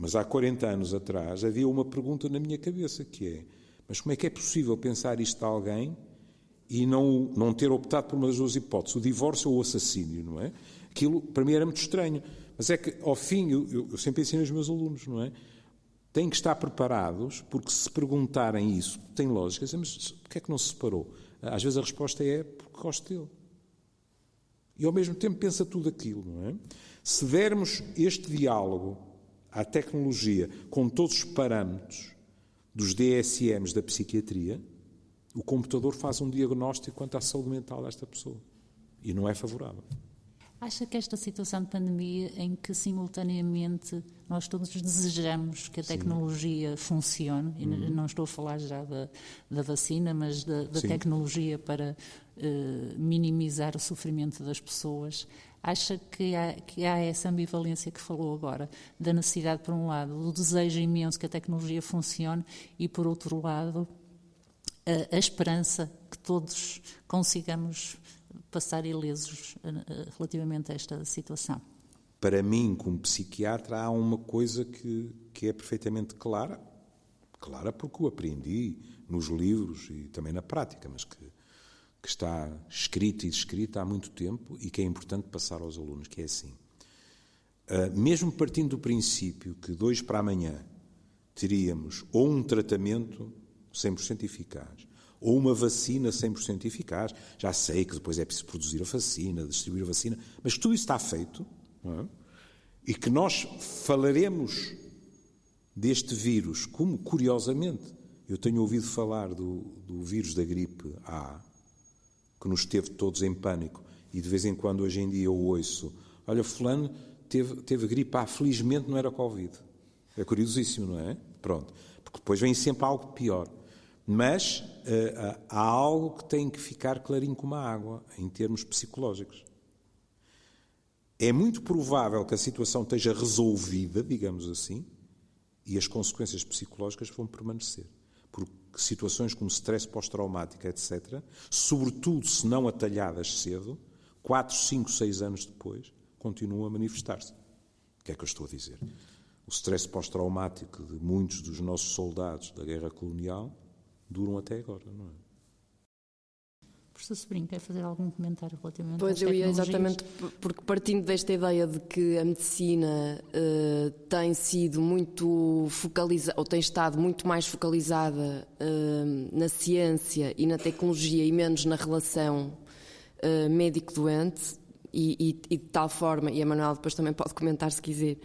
Mas há 40 anos atrás havia uma pergunta na minha cabeça, que é: mas como é que é possível pensar isto de alguém e não ter optado por uma das duas hipóteses, o divórcio ou o assassínio, não é? Aquilo, para mim, era muito estranho. Mas é que, ao fim, eu sempre ensino aos meus alunos, não é? Têm que estar preparados, porque se perguntarem isso, tem lógica, mas porquê é que não se separou? Às vezes a resposta é porque gosto dele. E, ao mesmo tempo, pensa tudo aquilo, não é? Se dermos este diálogo à tecnologia com todos os parâmetros dos DSMs da psiquiatria, o computador faz um diagnóstico quanto à saúde mental desta pessoa. E não é favorável. Acha que esta situação de pandemia, em que simultaneamente nós todos desejamos que a tecnologia funcione, e não estou a falar já da vacina, mas da tecnologia para minimizar o sofrimento das pessoas, acha que há essa ambivalência que falou agora, da necessidade, por um lado, do desejo imenso que a tecnologia funcione e, por outro lado, a esperança que todos consigamos passar ilesos relativamente a esta situação? Para mim, como psiquiatra, há uma coisa que é perfeitamente clara porque o aprendi nos livros e também na prática, mas que está escrita e descrita há muito tempo e que é importante passar aos alunos, que é assim. Mesmo partindo do princípio que de hoje para amanhã teríamos ou um tratamento 100% eficaz, ou uma vacina 100% eficaz, já sei que depois é preciso produzir a vacina, distribuir a vacina, mas tudo isso está feito, não é? E que nós falaremos deste vírus, como, curiosamente, eu tenho ouvido falar do vírus da gripe A, que nos teve todos em pânico, e de vez em quando, hoje em dia, eu ouço: olha, fulano teve gripe A, felizmente não era Covid. É curiosíssimo, não é? Pronto. Porque depois vem sempre algo pior. Mas há algo que tem que ficar clarinho como a água, em termos psicológicos. É muito provável que a situação esteja resolvida, digamos assim, e as consequências psicológicas vão permanecer. Porque situações como stress pós-traumático, etc., sobretudo se não atalhadas cedo, 4, 5, 6 anos depois, continuam a manifestar-se. O que é que eu estou a dizer? O stress pós-traumático de muitos dos nossos soldados da guerra colonial duram até agora, não é? Professor Sobrinho, quer fazer algum comentário relativamente às tecnologias? Pois, eu ia exatamente, porque partindo desta ideia de que a medicina tem sido muito focalizada, ou tem estado muito mais focalizada na ciência e na tecnologia e menos na relação médico-doente, e de tal forma, e a Manuela depois também pode comentar se quiser,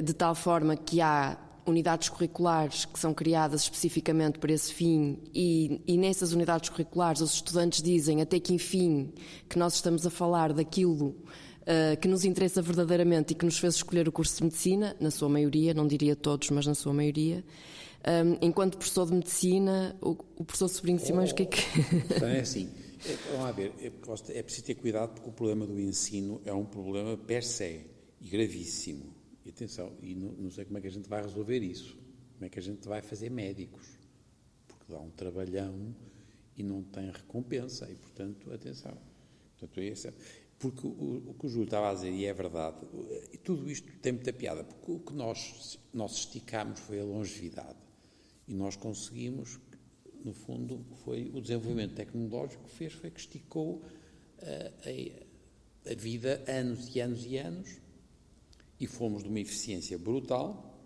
de tal forma que há unidades curriculares que são criadas especificamente para esse fim, e nessas unidades curriculares os estudantes dizem até que enfim que nós estamos a falar daquilo que nos interessa verdadeiramente e que nos fez escolher o curso de Medicina, na sua maioria, não diria todos, mas na sua maioria. Enquanto professor de Medicina, o professor Sobrinho Simões, o que é que... Então é assim, vamos lá ver, é preciso ter cuidado porque o problema do ensino é um problema per se e gravíssimo. E atenção, e não sei como é que a gente vai resolver isso, como é que a gente vai fazer médicos, porque dá um trabalhão e não tem recompensa, e portanto, atenção. Portanto, porque o que o Júlio estava a dizer, e é verdade, e tudo isto tem muita piada, porque o que nós esticámos foi a longevidade, e nós conseguimos, no fundo, foi o desenvolvimento tecnológico que fez, foi que esticou a vida anos e anos e anos, e fomos de uma eficiência brutal,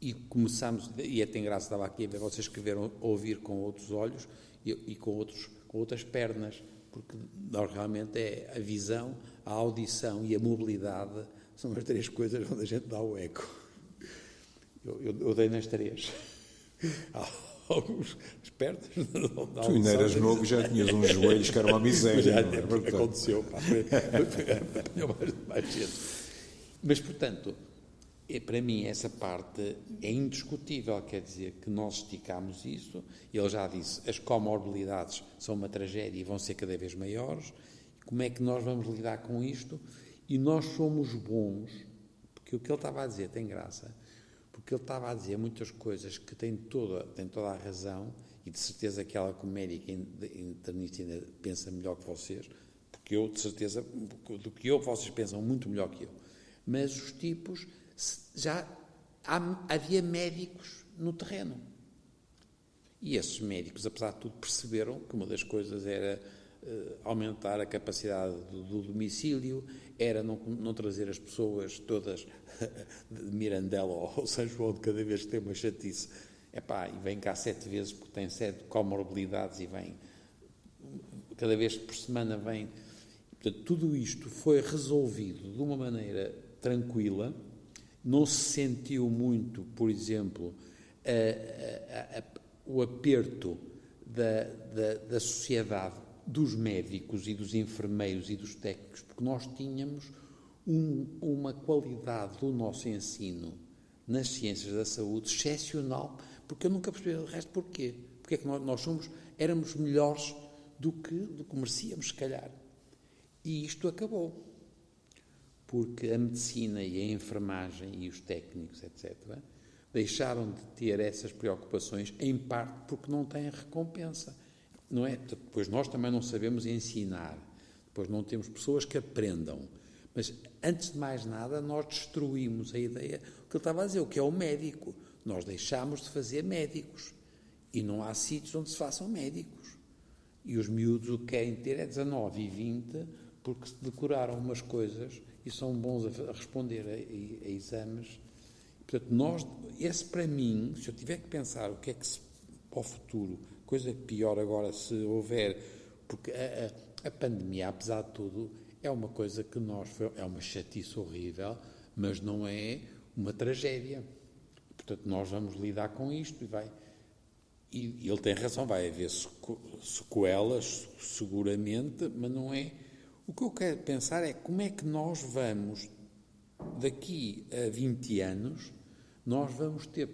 e começamos, e até graça estava aqui a ver, vocês escreveram ouvir com outros olhos e com outras pernas, porque realmente é a visão, a audição e a mobilidade são as três coisas onde a gente dá o eco. Eu dei nas três. Há alguns pernas não dá. Tu ainda eras novo e já tinhas uns joelhos que era uma miséria. Aconteceu, mais cedo. Mas, portanto, para mim essa parte é indiscutível, quer dizer que nós esticámos isso, ele já disse, as comorbilidades são uma tragédia e vão ser cada vez maiores, como é que nós vamos lidar com isto? E nós somos bons, porque o que ele estava a dizer tem graça, porque ele estava a dizer muitas coisas que tem toda a razão, e de certeza que ela como médica internista ainda pensa melhor que vocês, porque eu, de certeza, do que eu, vocês pensam muito melhor que eu. Mas os tipos, já havia médicos no terreno. E esses médicos, apesar de tudo, perceberam que uma das coisas era aumentar a capacidade do domicílio, era não trazer as pessoas todas de Mirandela ou São João de cada vez que tem uma chatice. E vem cá 7 vezes porque tem 7 comorbilidades e vem, cada vez por semana vem. Portanto, tudo isto foi resolvido de uma maneira tranquila, não se sentiu muito, por exemplo, o aperto da sociedade, dos médicos e dos enfermeiros e dos técnicos, porque nós tínhamos uma qualidade do nosso ensino nas ciências da saúde excepcional, porque eu nunca percebi o resto porquê. Porque é que nós éramos melhores do que merecíamos, se calhar. E isto acabou. Porque a medicina e a enfermagem e os técnicos, etc., deixaram de ter essas preocupações, em parte porque não têm recompensa. Não é? Depois nós também não sabemos ensinar, depois não temos pessoas que aprendam. Mas, antes de mais nada, nós destruímos a ideia que ele estava a dizer, o que é o médico. Nós deixámos de fazer médicos. E não há sítios onde se façam médicos. E os miúdos o que querem ter é 19 e 20, porque se decoraram umas coisas e são bons a responder a exames. Portanto, esse para mim, se eu tiver que pensar o que é que para o futuro, coisa pior agora se houver, porque a pandemia, apesar de tudo, é uma coisa que é uma chatice horrível, mas não é uma tragédia. Portanto, nós vamos lidar com isto e ele tem razão, vai haver sequelas, seguramente, mas não é. O que eu quero pensar é como é que nós vamos, daqui a 20 anos, nós vamos ter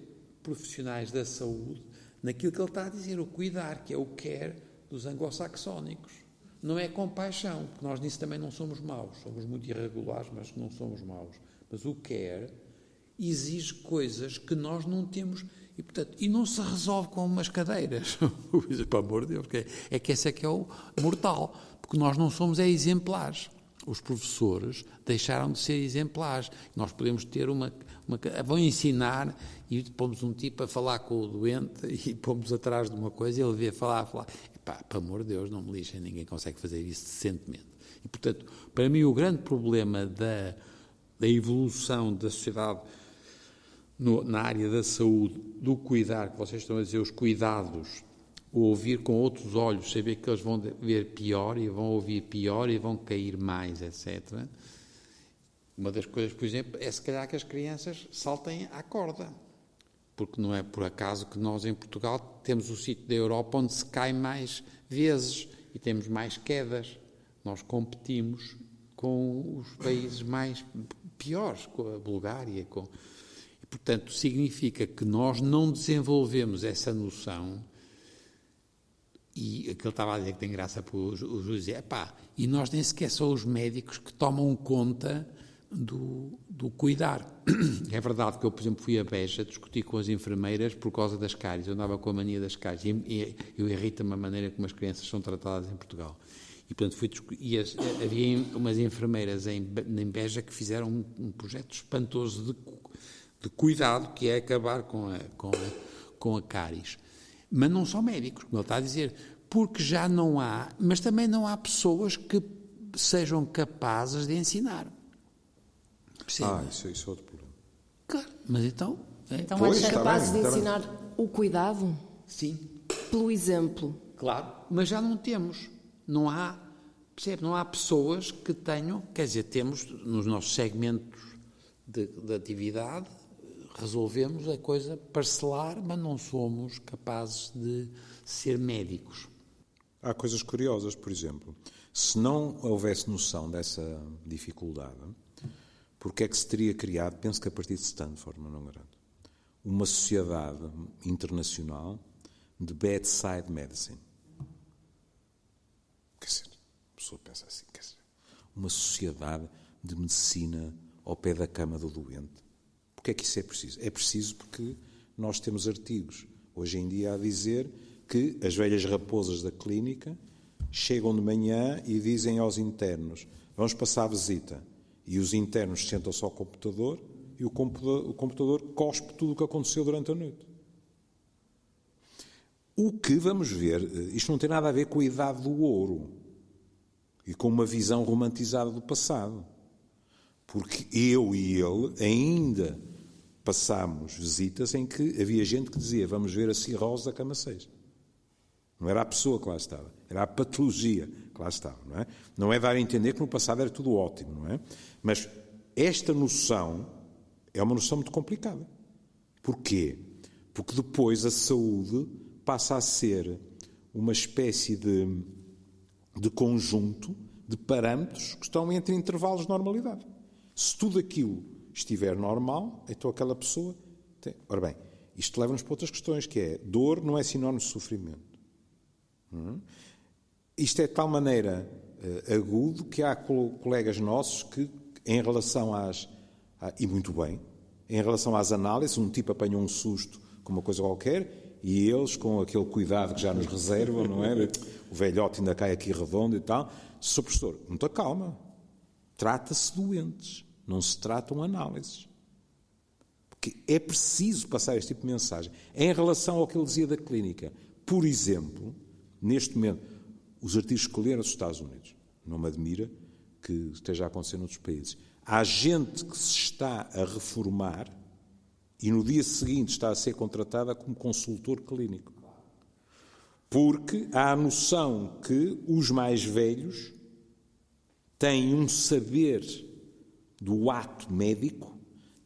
profissionais da saúde naquilo que ele está a dizer, o cuidar, que é o care dos anglo-saxónicos. Não é compaixão, porque nós nisso também não somos maus, somos muito irregulares, mas não somos maus. Mas o care exige coisas que nós não temos e, portanto, não se resolve com umas cadeiras. Pelo amor de Deus, é que esse é que é o mortal, porque nós não somos exemplares. Os professores deixaram de ser exemplares. Nós podemos ter vão ensinar e pomos um tipo a falar com o doente e pomos atrás de uma coisa e ele vê falar. Pelo amor de Deus, não me lixem, ninguém consegue fazer isso decentemente. E, portanto, para mim o grande problema da evolução da sociedade na área da saúde, do cuidar, que vocês estão a dizer, os cuidados, o ouvir com outros olhos, saber que eles vão ver pior e vão ouvir pior e vão cair mais, etc. Uma das coisas, por exemplo, é se calhar que as crianças saltem à corda, porque não é por acaso que nós em Portugal temos o sítio da Europa onde se cai mais vezes e temos mais quedas. Nós competimos com os países mais piores, com a Bulgária. E, portanto, significa que nós não desenvolvemos essa noção. E aquilo estava a dizer que tem graça para o juiz dizer, e nós nem sequer são os médicos que tomam conta do cuidar. É verdade que eu, por exemplo, fui a Beja discutir com as enfermeiras por causa das cáries. Eu andava com a mania das cáries e eu irrita-me a maneira como as crianças são tratadas em Portugal. E, portanto, havia umas enfermeiras em Beja que fizeram um projeto espantoso de cuidado, que é acabar com a cáries. Mas não são médicos, como ele está a dizer, porque já não há, mas também não há pessoas que sejam capazes de ensinar. Percebe? Isso é outro problema. Claro, mas então... Então é capazes de ensinar o cuidado? Sim. Pelo exemplo? Claro, mas já não temos. Não há, percebe? Não há pessoas que tenham, quer dizer, temos nos nossos segmentos de atividade, resolvemos a coisa parcelar, mas não somos capazes de ser médicos. Há coisas curiosas, por exemplo, se não houvesse noção dessa dificuldade, porque é que se teria criado, penso que a partir de Stanford, mas não garanto, uma sociedade internacional de bedside medicine? Quer dizer, a pessoa pensa assim, quer dizer, uma sociedade de medicina ao pé da cama do doente. Porquê é que isso é preciso? É preciso porque nós temos artigos, hoje em dia, a dizer que as velhas raposas da clínica chegam de manhã e dizem aos internos, vamos passar a visita. E os internos sentam-se ao computador e o computador cospe tudo o que aconteceu durante a noite. O que vamos ver, isto não tem nada a ver com a idade do ouro e com uma visão romantizada do passado. Porque eu e ele ainda passámos visitas em que havia gente que dizia vamos ver a cirrose da cama 6. Não era a pessoa que lá estava, era a patologia que lá estava. Não é? Não é dar a entender que no passado era tudo ótimo, não é? Mas esta noção é uma noção muito complicada. Porquê? Porque depois a saúde passa a ser uma espécie de conjunto de parâmetros que estão entre intervalos de normalidade. Se tudo aquilo estiver normal, então aquela pessoa tem... Ora bem, isto leva-nos para outras questões, que é, dor não é sinónimo de sofrimento. Isto é de tal maneira agudo que há colegas nossos que, em relação e muito bem, em relação às análises, um tipo apanha um susto com uma coisa qualquer e eles, com aquele cuidado que já nos reservam, não é? O velhote ainda cai aqui redondo e tal. Sr. professor, muita calma. Trata-se de doentes, não se tratam análises. Porque é preciso passar este tipo de mensagem. Em relação ao que ele dizia da clínica, por exemplo, neste momento, os artigos que leram nos Estados Unidos, não me admira que esteja a acontecer noutros países. Há gente que se está a reformar e no dia seguinte está a ser contratada como consultor clínico. Porque há a noção que os mais velhos têm um saber do ato médico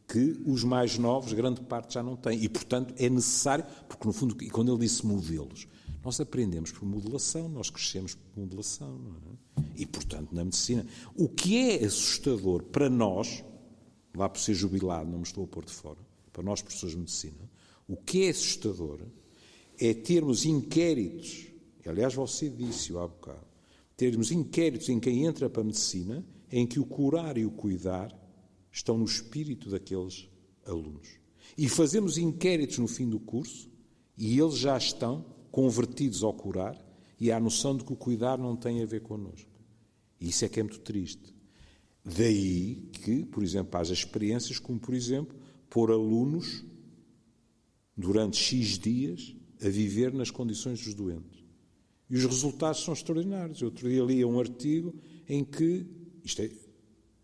que os mais novos, grande parte, já não têm. E, portanto, é necessário, porque no fundo, e quando ele disse modelos, nós aprendemos por modelação, nós crescemos por modelação, não é? E, portanto, na medicina. O que é assustador para nós, lá por ser jubilado, não me estou a pôr de fora, para nós professores de medicina, o que é assustador é termos inquéritos, e, aliás, você disse-o há bocado, termos inquéritos em quem entra para a medicina, em que o curar e o cuidar estão no espírito daqueles alunos. E fazemos inquéritos no fim do curso e eles já estão convertidos ao curar e à noção de que o cuidar não tem a ver connosco. E isso é que é muito triste. Daí que, por exemplo, haja experiências como, por exemplo, pôr alunos durante X dias a viver nas condições dos doentes. E os resultados são extraordinários. Eu outro dia li um artigo em que,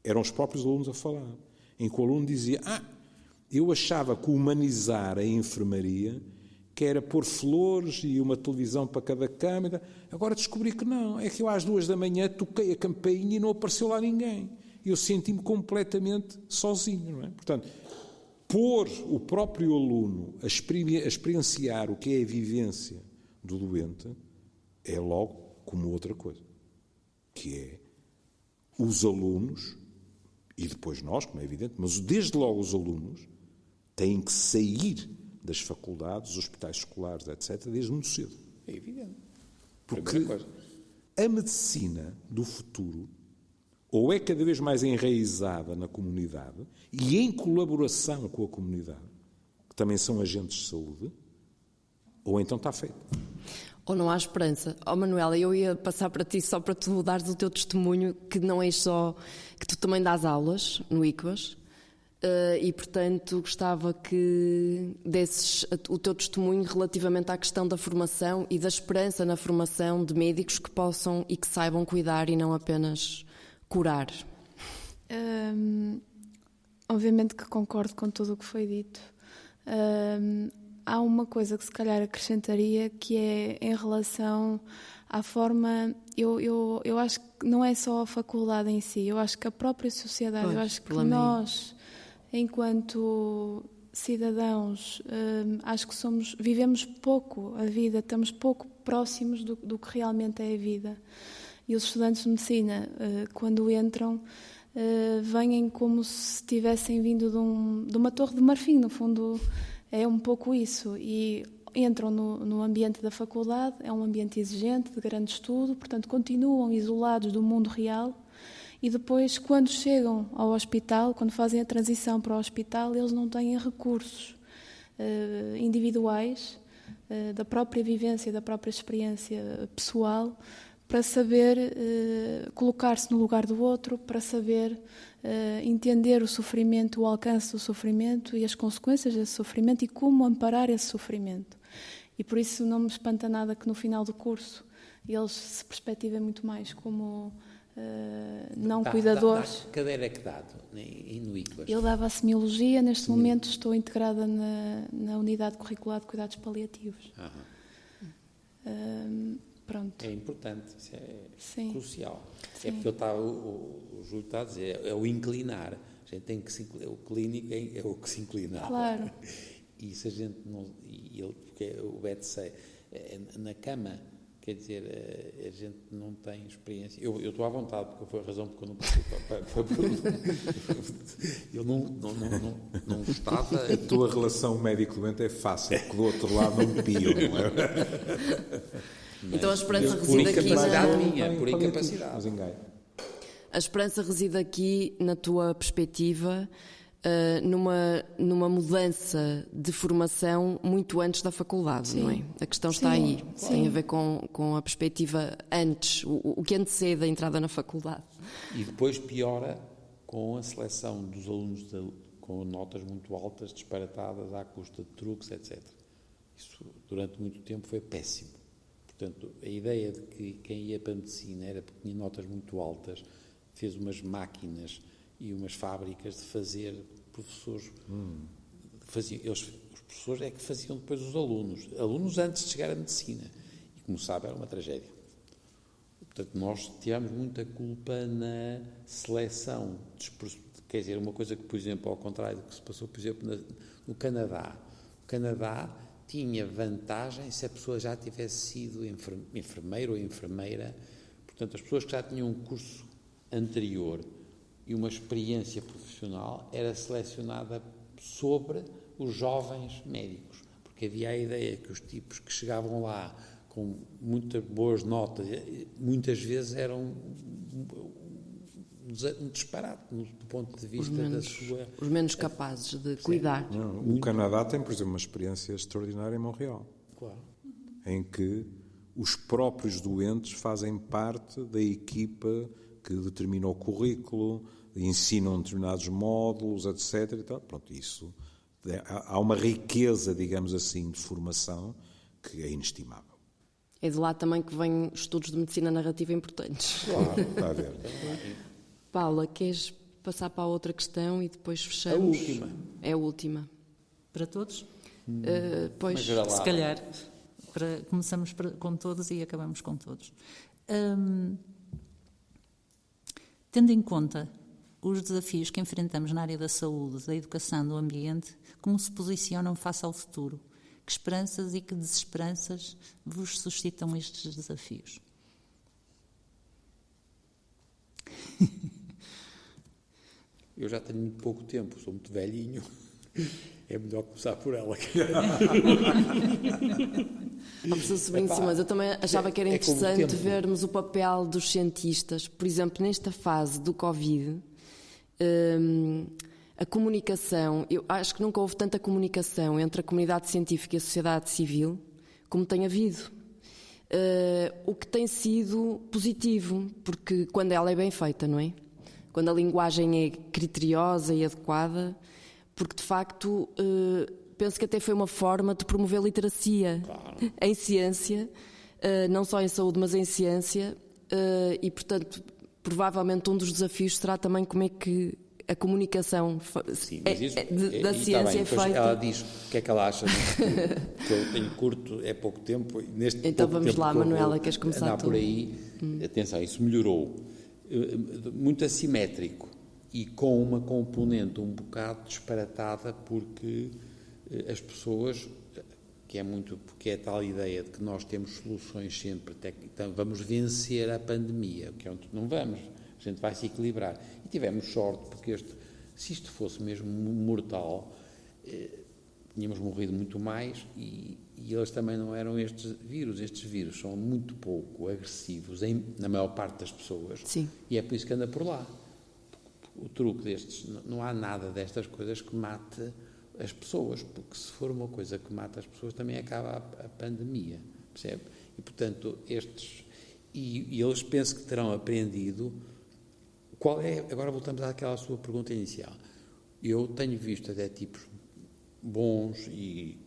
eram os próprios alunos a falar, em que o aluno dizia, eu achava que humanizar a enfermaria, que era pôr flores e uma televisão para cada cama, agora descobri que não, é que eu às 2 da manhã toquei a campainha e não apareceu lá ninguém. Eu senti-me completamente sozinho, não é? Portanto, pôr o próprio aluno a experienciar o que é a vivência do doente é logo como outra coisa, que é os alunos, e depois nós, como é evidente, mas desde logo os alunos, têm que sair das faculdades, dos hospitais escolares, etc., desde muito cedo. É evidente. Porque a medicina do futuro ou é cada vez mais enraizada na comunidade e em colaboração com a comunidade, que também são agentes de saúde, ou então está feito. Ou não há esperança. Manuela, eu ia passar para ti só para tu dares o teu testemunho, que não é só... que tu também dás aulas no ICBAS, e, portanto, gostava que desses o teu testemunho relativamente à questão da formação e da esperança na formação de médicos que possam e que saibam cuidar e não apenas curar. Obviamente que concordo com tudo o que foi dito. Há uma coisa que se calhar acrescentaria, que é em relação à forma... Eu acho que não é só a faculdade em si, eu acho que a própria sociedade, eu acho que nós, enquanto cidadãos, acho que vivemos pouco a vida, estamos pouco próximos do que realmente é a vida. E os estudantes de medicina, quando entram, vêm como se tivessem vindo de uma torre de marfim, no fundo... É um pouco isso, e entram no ambiente da faculdade, é um ambiente exigente, de grande estudo, portanto continuam isolados do mundo real, e depois, quando chegam ao hospital, quando fazem a transição para o hospital, eles não têm recursos individuais, da própria vivência, da própria experiência pessoal, para saber colocar-se no lugar do outro, para saber entender o sofrimento, o alcance do sofrimento e as consequências desse sofrimento e como amparar esse sofrimento. E por isso não me espanta nada que no final do curso eles se perspectivem muito mais como não cuidadores. Que cadeira é que dá no ICBAS? Eu dava a semiologia, neste momento estou integrada na unidade curricular de cuidados paliativos. Pronto. É importante, isso é crucial. Sim. É porque o Júlio está a dizer, é o inclinar. A gente tem que o clínico é o que se inclina. Claro. E se a gente não... porque o Beto sei, na cama, quer dizer, a gente não tem experiência. Eu estou à vontade, porque foi a razão porque eu não passei para eu não gostava. A tua relação médico-doente é fácil, porque do outro lado não piam, não é? Então a esperança Por reside aqui incapacidade minha, por incapacidade. A esperança reside aqui, na tua perspectiva, numa mudança de formação muito antes da faculdade, não é? A questão está aí. Sim. Tem a ver com a perspectiva antes, o que antecede a entrada na faculdade. E depois piora com a seleção dos alunos com notas muito altas, disparatadas, à custa de truques, etc. Isso, durante muito tempo, foi péssimo. Portanto, a ideia de que quem ia para a medicina era porque tinha notas muito altas, fez umas máquinas e umas fábricas de fazer professores. Os professores é que faziam depois os alunos antes de chegar à medicina. E, como sabe, era uma tragédia. Portanto, nós tivemos muita culpa na seleção. Quer dizer, uma coisa que, por exemplo, ao contrário do que se passou, por exemplo, no Canadá. O Canadá tinha vantagem se a pessoa já tivesse sido enfermeiro ou enfermeira. Portanto, as pessoas que já tinham um curso anterior e uma experiência profissional era selecionada sobre os jovens médicos, porque havia a ideia que os tipos que chegavam lá com muitas boas notas, muitas vezes eram um disparate do ponto de vista da sua... Os menos capazes de cuidar. Não, o Canadá tem, por exemplo, uma experiência extraordinária em Montreal. Claro. Em que os próprios doentes fazem parte da equipa que determina o currículo, ensinam determinados módulos, etc. E tal. Pronto, isso... Há uma riqueza, digamos assim, de formação que é inestimável. É de lá também que vêm estudos de medicina narrativa importantes. Claro, está a ver. Paula, queres passar para a outra questão e depois fechamos? A última. É a última. Para todos? Pois, se calhar. Começamos com todos e acabamos com todos. Tendo em conta os desafios que enfrentamos na área da saúde, da educação, do ambiente, como se posicionam face ao futuro? Que esperanças e que desesperanças vos suscitam estes desafios? Eu já tenho muito pouco tempo, sou muito velhinho. É melhor começar por ela. Professor Sobrinho Simões, eu também achava que era interessante vermos o papel dos cientistas. Por exemplo, nesta fase do Covid, a comunicação, eu acho que nunca houve tanta comunicação entre a comunidade científica e a sociedade civil como tem havido. O que tem sido positivo, porque quando ela é bem feita, não é? Quando a linguagem é criteriosa e adequada, porque de facto penso que até foi uma forma de promover literacia em ciência, não só em saúde, mas em ciência, e portanto provavelmente um dos desafios será também como é que a comunicação Sim, mas isso, da ciência é feita. Ela diz o que é que ela acha, que eu tenho curto, é pouco tempo. Neste então pouco vamos tempo lá, que Manuela, queres começar tu? Por aí, atenção, isso melhorou. Muito assimétrico e com uma componente um bocado disparatada, porque as pessoas, porque é tal ideia de que nós temos soluções sempre, então vamos vencer a pandemia, que é onde não vamos, a gente vai se equilibrar. E tivemos sorte, porque se isto fosse mesmo mortal, tínhamos morrido muito mais e eles também não eram estes vírus são muito pouco agressivos na maior parte das pessoas. Sim. E é por isso que anda por lá. O truque destes, não há nada destas coisas que mate as pessoas, porque se for uma coisa que mata as pessoas também acaba a pandemia, percebe? E portanto e eles penso que terão aprendido agora voltamos àquela sua pergunta inicial. Eu tenho visto até tipos bons e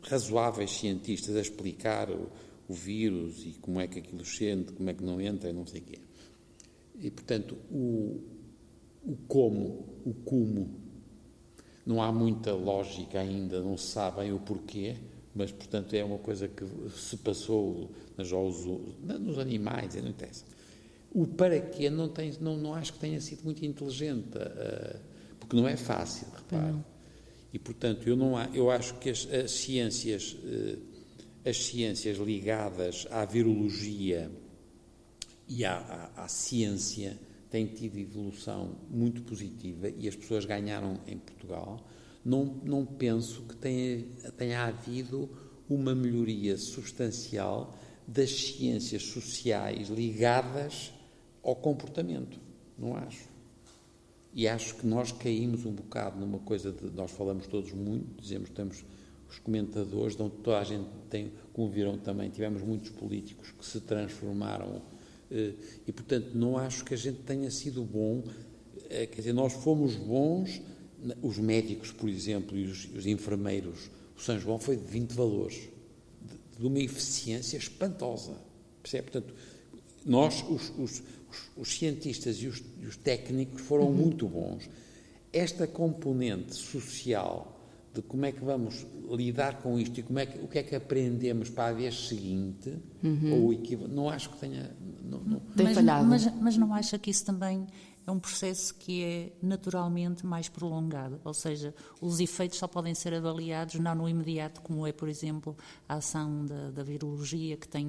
razoáveis cientistas a explicar o vírus e como é que aquilo sente, como é que não entra, não sei o quê. E, portanto, o como, não há muita lógica ainda, não se sabe bem o porquê, mas, portanto, é uma coisa que se passou nos animais, não interessa. O para quê não acho que tenha sido muito inteligente, porque não é fácil, repare. E, portanto, eu acho que as ciências ligadas à virologia e à ciência têm tido evolução muito positiva e as pessoas ganharam em Portugal. Não penso que tenha havido uma melhoria substancial das ciências sociais ligadas ao comportamento. Não acho. E acho que nós caímos um bocado numa coisa nós falamos todos muito, temos os comentadores, toda a gente como viram também, tivemos muitos políticos que se transformaram e, portanto, não acho que a gente tenha sido bom, quer dizer, nós fomos bons, os médicos, por exemplo, e os enfermeiros, o São João foi de 20 valores, de uma eficiência espantosa, percebe? Portanto, nós, os cientistas e os técnicos foram muito bons. Esta componente social de como é que vamos lidar com isto e o que é que aprendemos para a vez seguinte, ou não acho que tenha... Tem falhado. Mas não acha que isso também é um processo que é naturalmente mais prolongado? Ou seja, os efeitos só podem ser avaliados não no imediato, como é, por exemplo, a ação da virologia, que tem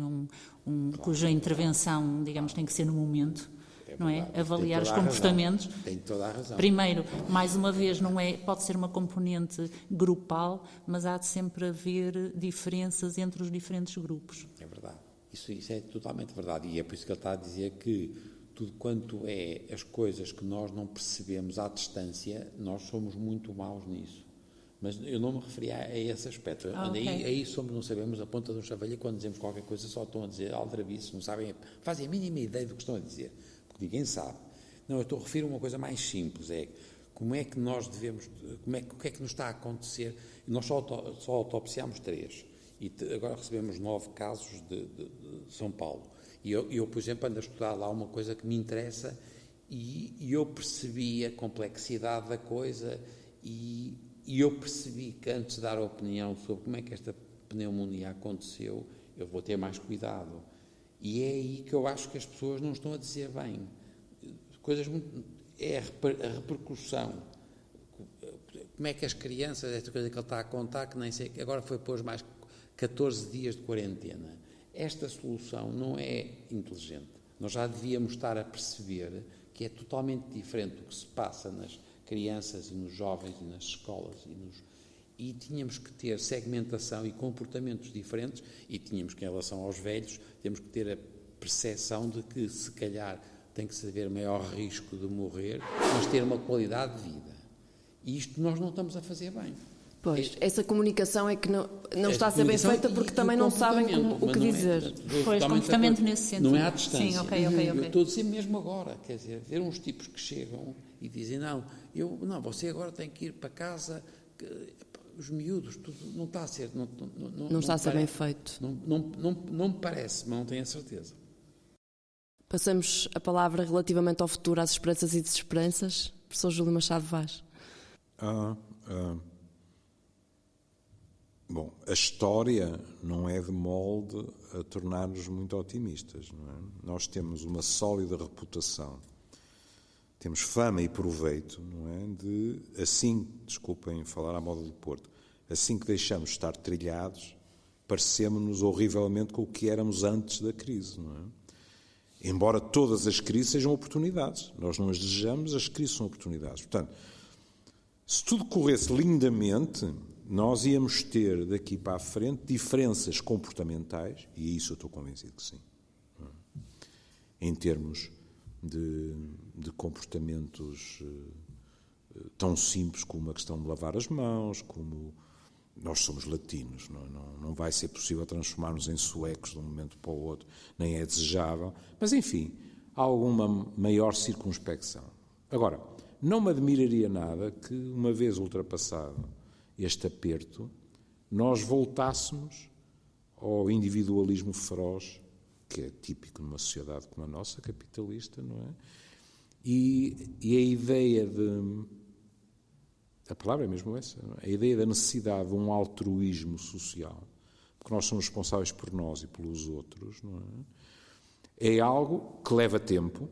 cuja intervenção, digamos, tem que ser no momento. Não é? Avaliar os comportamentos. Tem toda a razão. Primeiro, mais uma vez, pode ser uma componente grupal, mas há de sempre haver diferenças entre os diferentes grupos. É verdade. Isso é totalmente verdade. E é por isso que ele está a dizer que tudo quanto é as coisas que nós não percebemos à distância, nós somos muito maus nisso. Mas eu não me referia a esse aspecto. Okay. Aí não sabemos a ponta do chavalho e quando dizemos qualquer coisa só estão a dizer aldrabice, não sabem, fazem a mínima ideia do que estão a dizer. Ninguém sabe. Não, eu estou a referir a uma coisa mais simples, como é que nós devemos, o que é que nos está a acontecer? Nós só autopsiámos 3 e agora recebemos 9 casos de São Paulo. E eu, por exemplo, ando a estudar lá uma coisa que me interessa e eu percebi a complexidade da coisa e eu percebi que antes de dar a opinião sobre como é que esta pneumonia aconteceu, eu vou ter mais cuidado. E é aí que eu acho que as pessoas não estão a dizer bem. É a repercussão. Como é que as crianças, esta coisa que ele está a contar, que nem sei, agora foi pôs mais 14 dias de quarentena. Esta solução não é inteligente. Nós já devíamos estar a perceber que é totalmente diferente o que se passa nas crianças e nos jovens e nas escolas e tínhamos que ter segmentação e comportamentos diferentes e tínhamos que, em relação aos velhos, temos que ter a percepção de que, se calhar, tem que haver maior risco de morrer, mas ter uma qualidade de vida. E isto nós não estamos a fazer bem. Pois, essa comunicação é que não está a ser bem feita porque também não sabem o que dizer. Pois, comportamento nesse sentido. Não é à distância. Sim, ok. Eu estou a dizer mesmo agora, quer dizer, ver uns tipos que chegam e dizem, não, você agora tem que ir para casa, os miúdos, tudo não está a ser... Não está a ser bem feito. Não me parece, mas não tenho a certeza. Passamos a palavra relativamente ao futuro, às esperanças e desesperanças. Professor Júlio Machado Vaz. Bom, a história não é de molde a tornar-nos muito otimistas, não é? Nós temos uma sólida reputação, temos fama e proveito, não é? De, assim, desculpem falar à moda do Porto, assim que deixamos de estar trilhados, parecemos-nos horrivelmente com o que éramos antes da crise, não é? Embora todas as crises sejam oportunidades, nós não as desejamos, as crises são oportunidades. Portanto, se tudo corresse lindamente, nós íamos ter daqui para a frente diferenças comportamentais, e isso eu estou convencido que sim, em termos de comportamentos tão simples como a questão de lavar as mãos, como nós somos latinos, não vai ser possível transformar-nos em suecos de um momento para o outro, nem é desejável, mas enfim, há alguma maior circunspecção. Agora, não me admiraria nada que, uma vez ultrapassado este aperto, nós voltássemos ao individualismo feroz, que é típico numa sociedade como a nossa, capitalista, não é? E a ideia de... A palavra é mesmo essa, não é? A ideia da necessidade de um altruísmo social, porque nós somos responsáveis por nós e pelos outros, não é? É algo que leva tempo.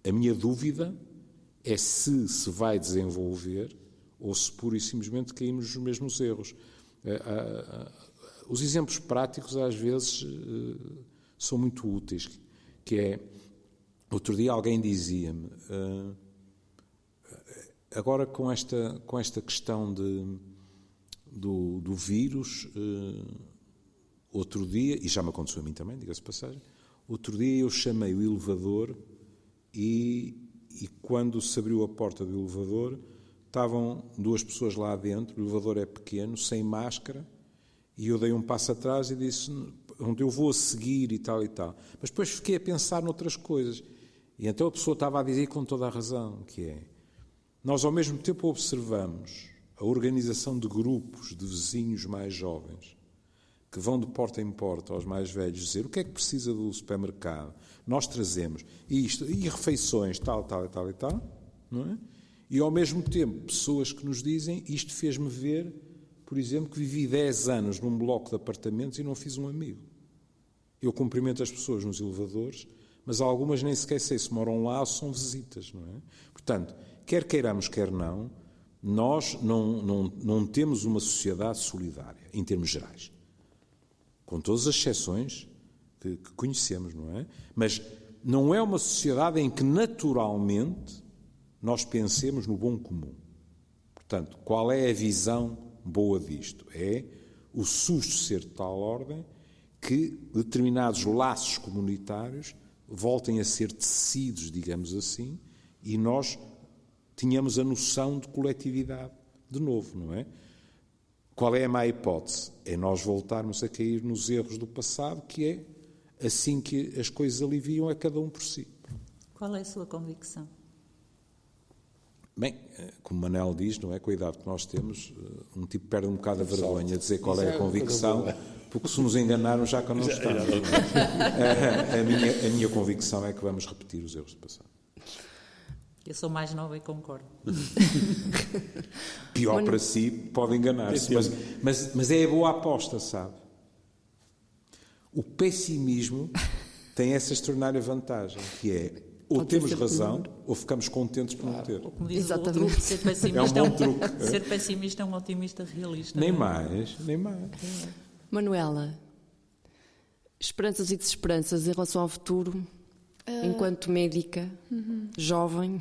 A minha dúvida é se vai desenvolver ou se pura e simplesmente caímos nos mesmos erros. Os exemplos práticos, às vezes, são muito úteis, que é... Outro dia alguém dizia-me, agora com esta questão do vírus, outro dia, e já me aconteceu a mim também, diga-se de passagem, outro dia eu chamei o elevador e quando se abriu a porta do elevador, estavam duas pessoas lá dentro, o elevador é pequeno, sem máscara, e eu dei um passo atrás e disse, onde eu vou a seguir e tal e tal. Mas depois fiquei a pensar noutras coisas. E então a pessoa estava a dizer com toda a razão, que é, nós ao mesmo tempo observamos a organização de grupos de vizinhos mais jovens, que vão de porta em porta aos mais velhos dizer o que é que precisa do supermercado, nós trazemos isto, e refeições, tal, não é? E ao mesmo tempo pessoas que nos dizem, isto fez-me ver, por exemplo, que vivi 10 anos num bloco de apartamentos e não fiz um amigo. Eu cumprimento as pessoas nos elevadores, mas algumas nem sequer sei se moram lá ou são visitas, não é? Portanto, quer queiramos, quer não, nós não temos uma sociedade solidária, em termos gerais. Com todas as exceções que conhecemos, não é? Mas não é uma sociedade em que naturalmente nós pensemos no bom comum. Portanto, qual é a visão boa disto? É o susto ser de tal ordem que determinados laços comunitários voltem a ser tecidos, digamos assim, e nós tínhamos a noção de coletividade de novo, não é? Qual é a má hipótese? É nós voltarmos a cair nos erros do passado, que é assim que as coisas aliviam a cada um por si. Qual é a sua convicção? Bem, como Manel diz, não é? Com a idade que nós temos, um tipo perde um bocado a vergonha de dizer qual é a convicção, porque se nos enganarmos já que não estamos. A minha convicção é que vamos repetir os erros do passado. Eu sou mais nova e concordo. Pior para si, pode enganar-se, mas é a boa aposta, sabe? O pessimismo tem essa extraordinária vantagem, que é ou temos razão, ou ficamos contentes por não ter. Como diz Exatamente. o outro, ser pessimista É um bom truque. Ser pessimista é um otimista realista. Nem não é? mais. Manuela, esperanças e desesperanças em relação ao futuro, enquanto médica, jovem?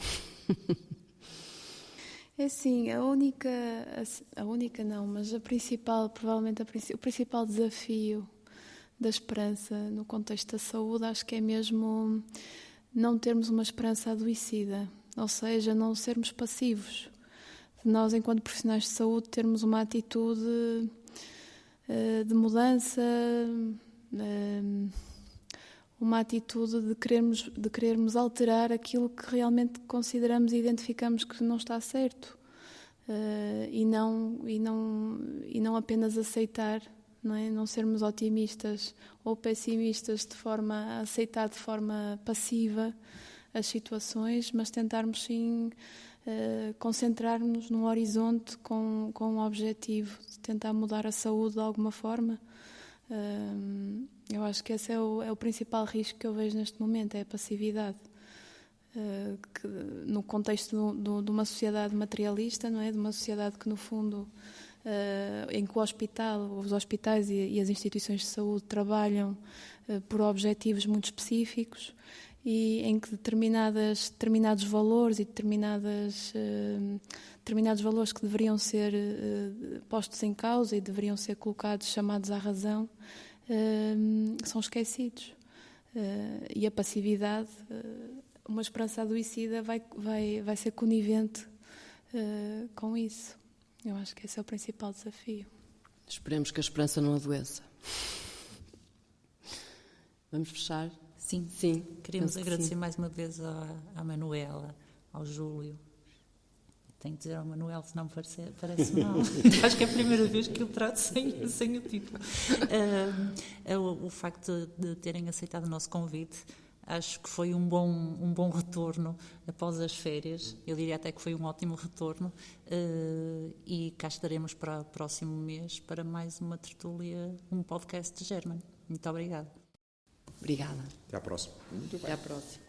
É assim, a única não, mas provavelmente o principal desafio da esperança no contexto da saúde, acho que é mesmo não termos uma esperança adoecida, ou seja, não sermos passivos. Nós, enquanto profissionais de saúde, termos uma atitude de mudança, uma atitude de querermos alterar aquilo que realmente consideramos e identificamos que não está certo, e não apenas aceitar, não é? Não sermos otimistas ou pessimistas de forma a aceitar de forma passiva as situações, mas tentarmos sim concentrar-nos num horizonte com um objetivo de tentar mudar a saúde de alguma forma. Eu acho que esse é o principal risco que eu vejo neste momento, é a passividade. Que, no contexto de uma sociedade materialista, não é? De uma sociedade que, no fundo, em que os hospitais e as instituições de saúde trabalham por objetivos muito específicos e em que determinados valores e determinados valores que deveriam ser postos em causa e deveriam ser colocados, chamados à razão, são esquecidos. E a passividade, uma esperança adoecida, vai ser conivente com isso. Eu acho que esse é o principal desafio. Esperemos que a esperança não adoeça. Vamos fechar? Sim. Queremos agradecer mais uma vez à Manuela, ao Júlio. Tenho que dizer ao Manuel, se não parece mal. Acho que é a primeira vez que eu trato sem o título. O facto de terem aceitado o nosso convite, acho que foi um bom retorno após as férias. Eu diria até que foi um ótimo retorno. E cá estaremos para o próximo mês para mais uma tertúlia, um podcast de German. Muito obrigada. Obrigada. Até à próxima. Até à próxima.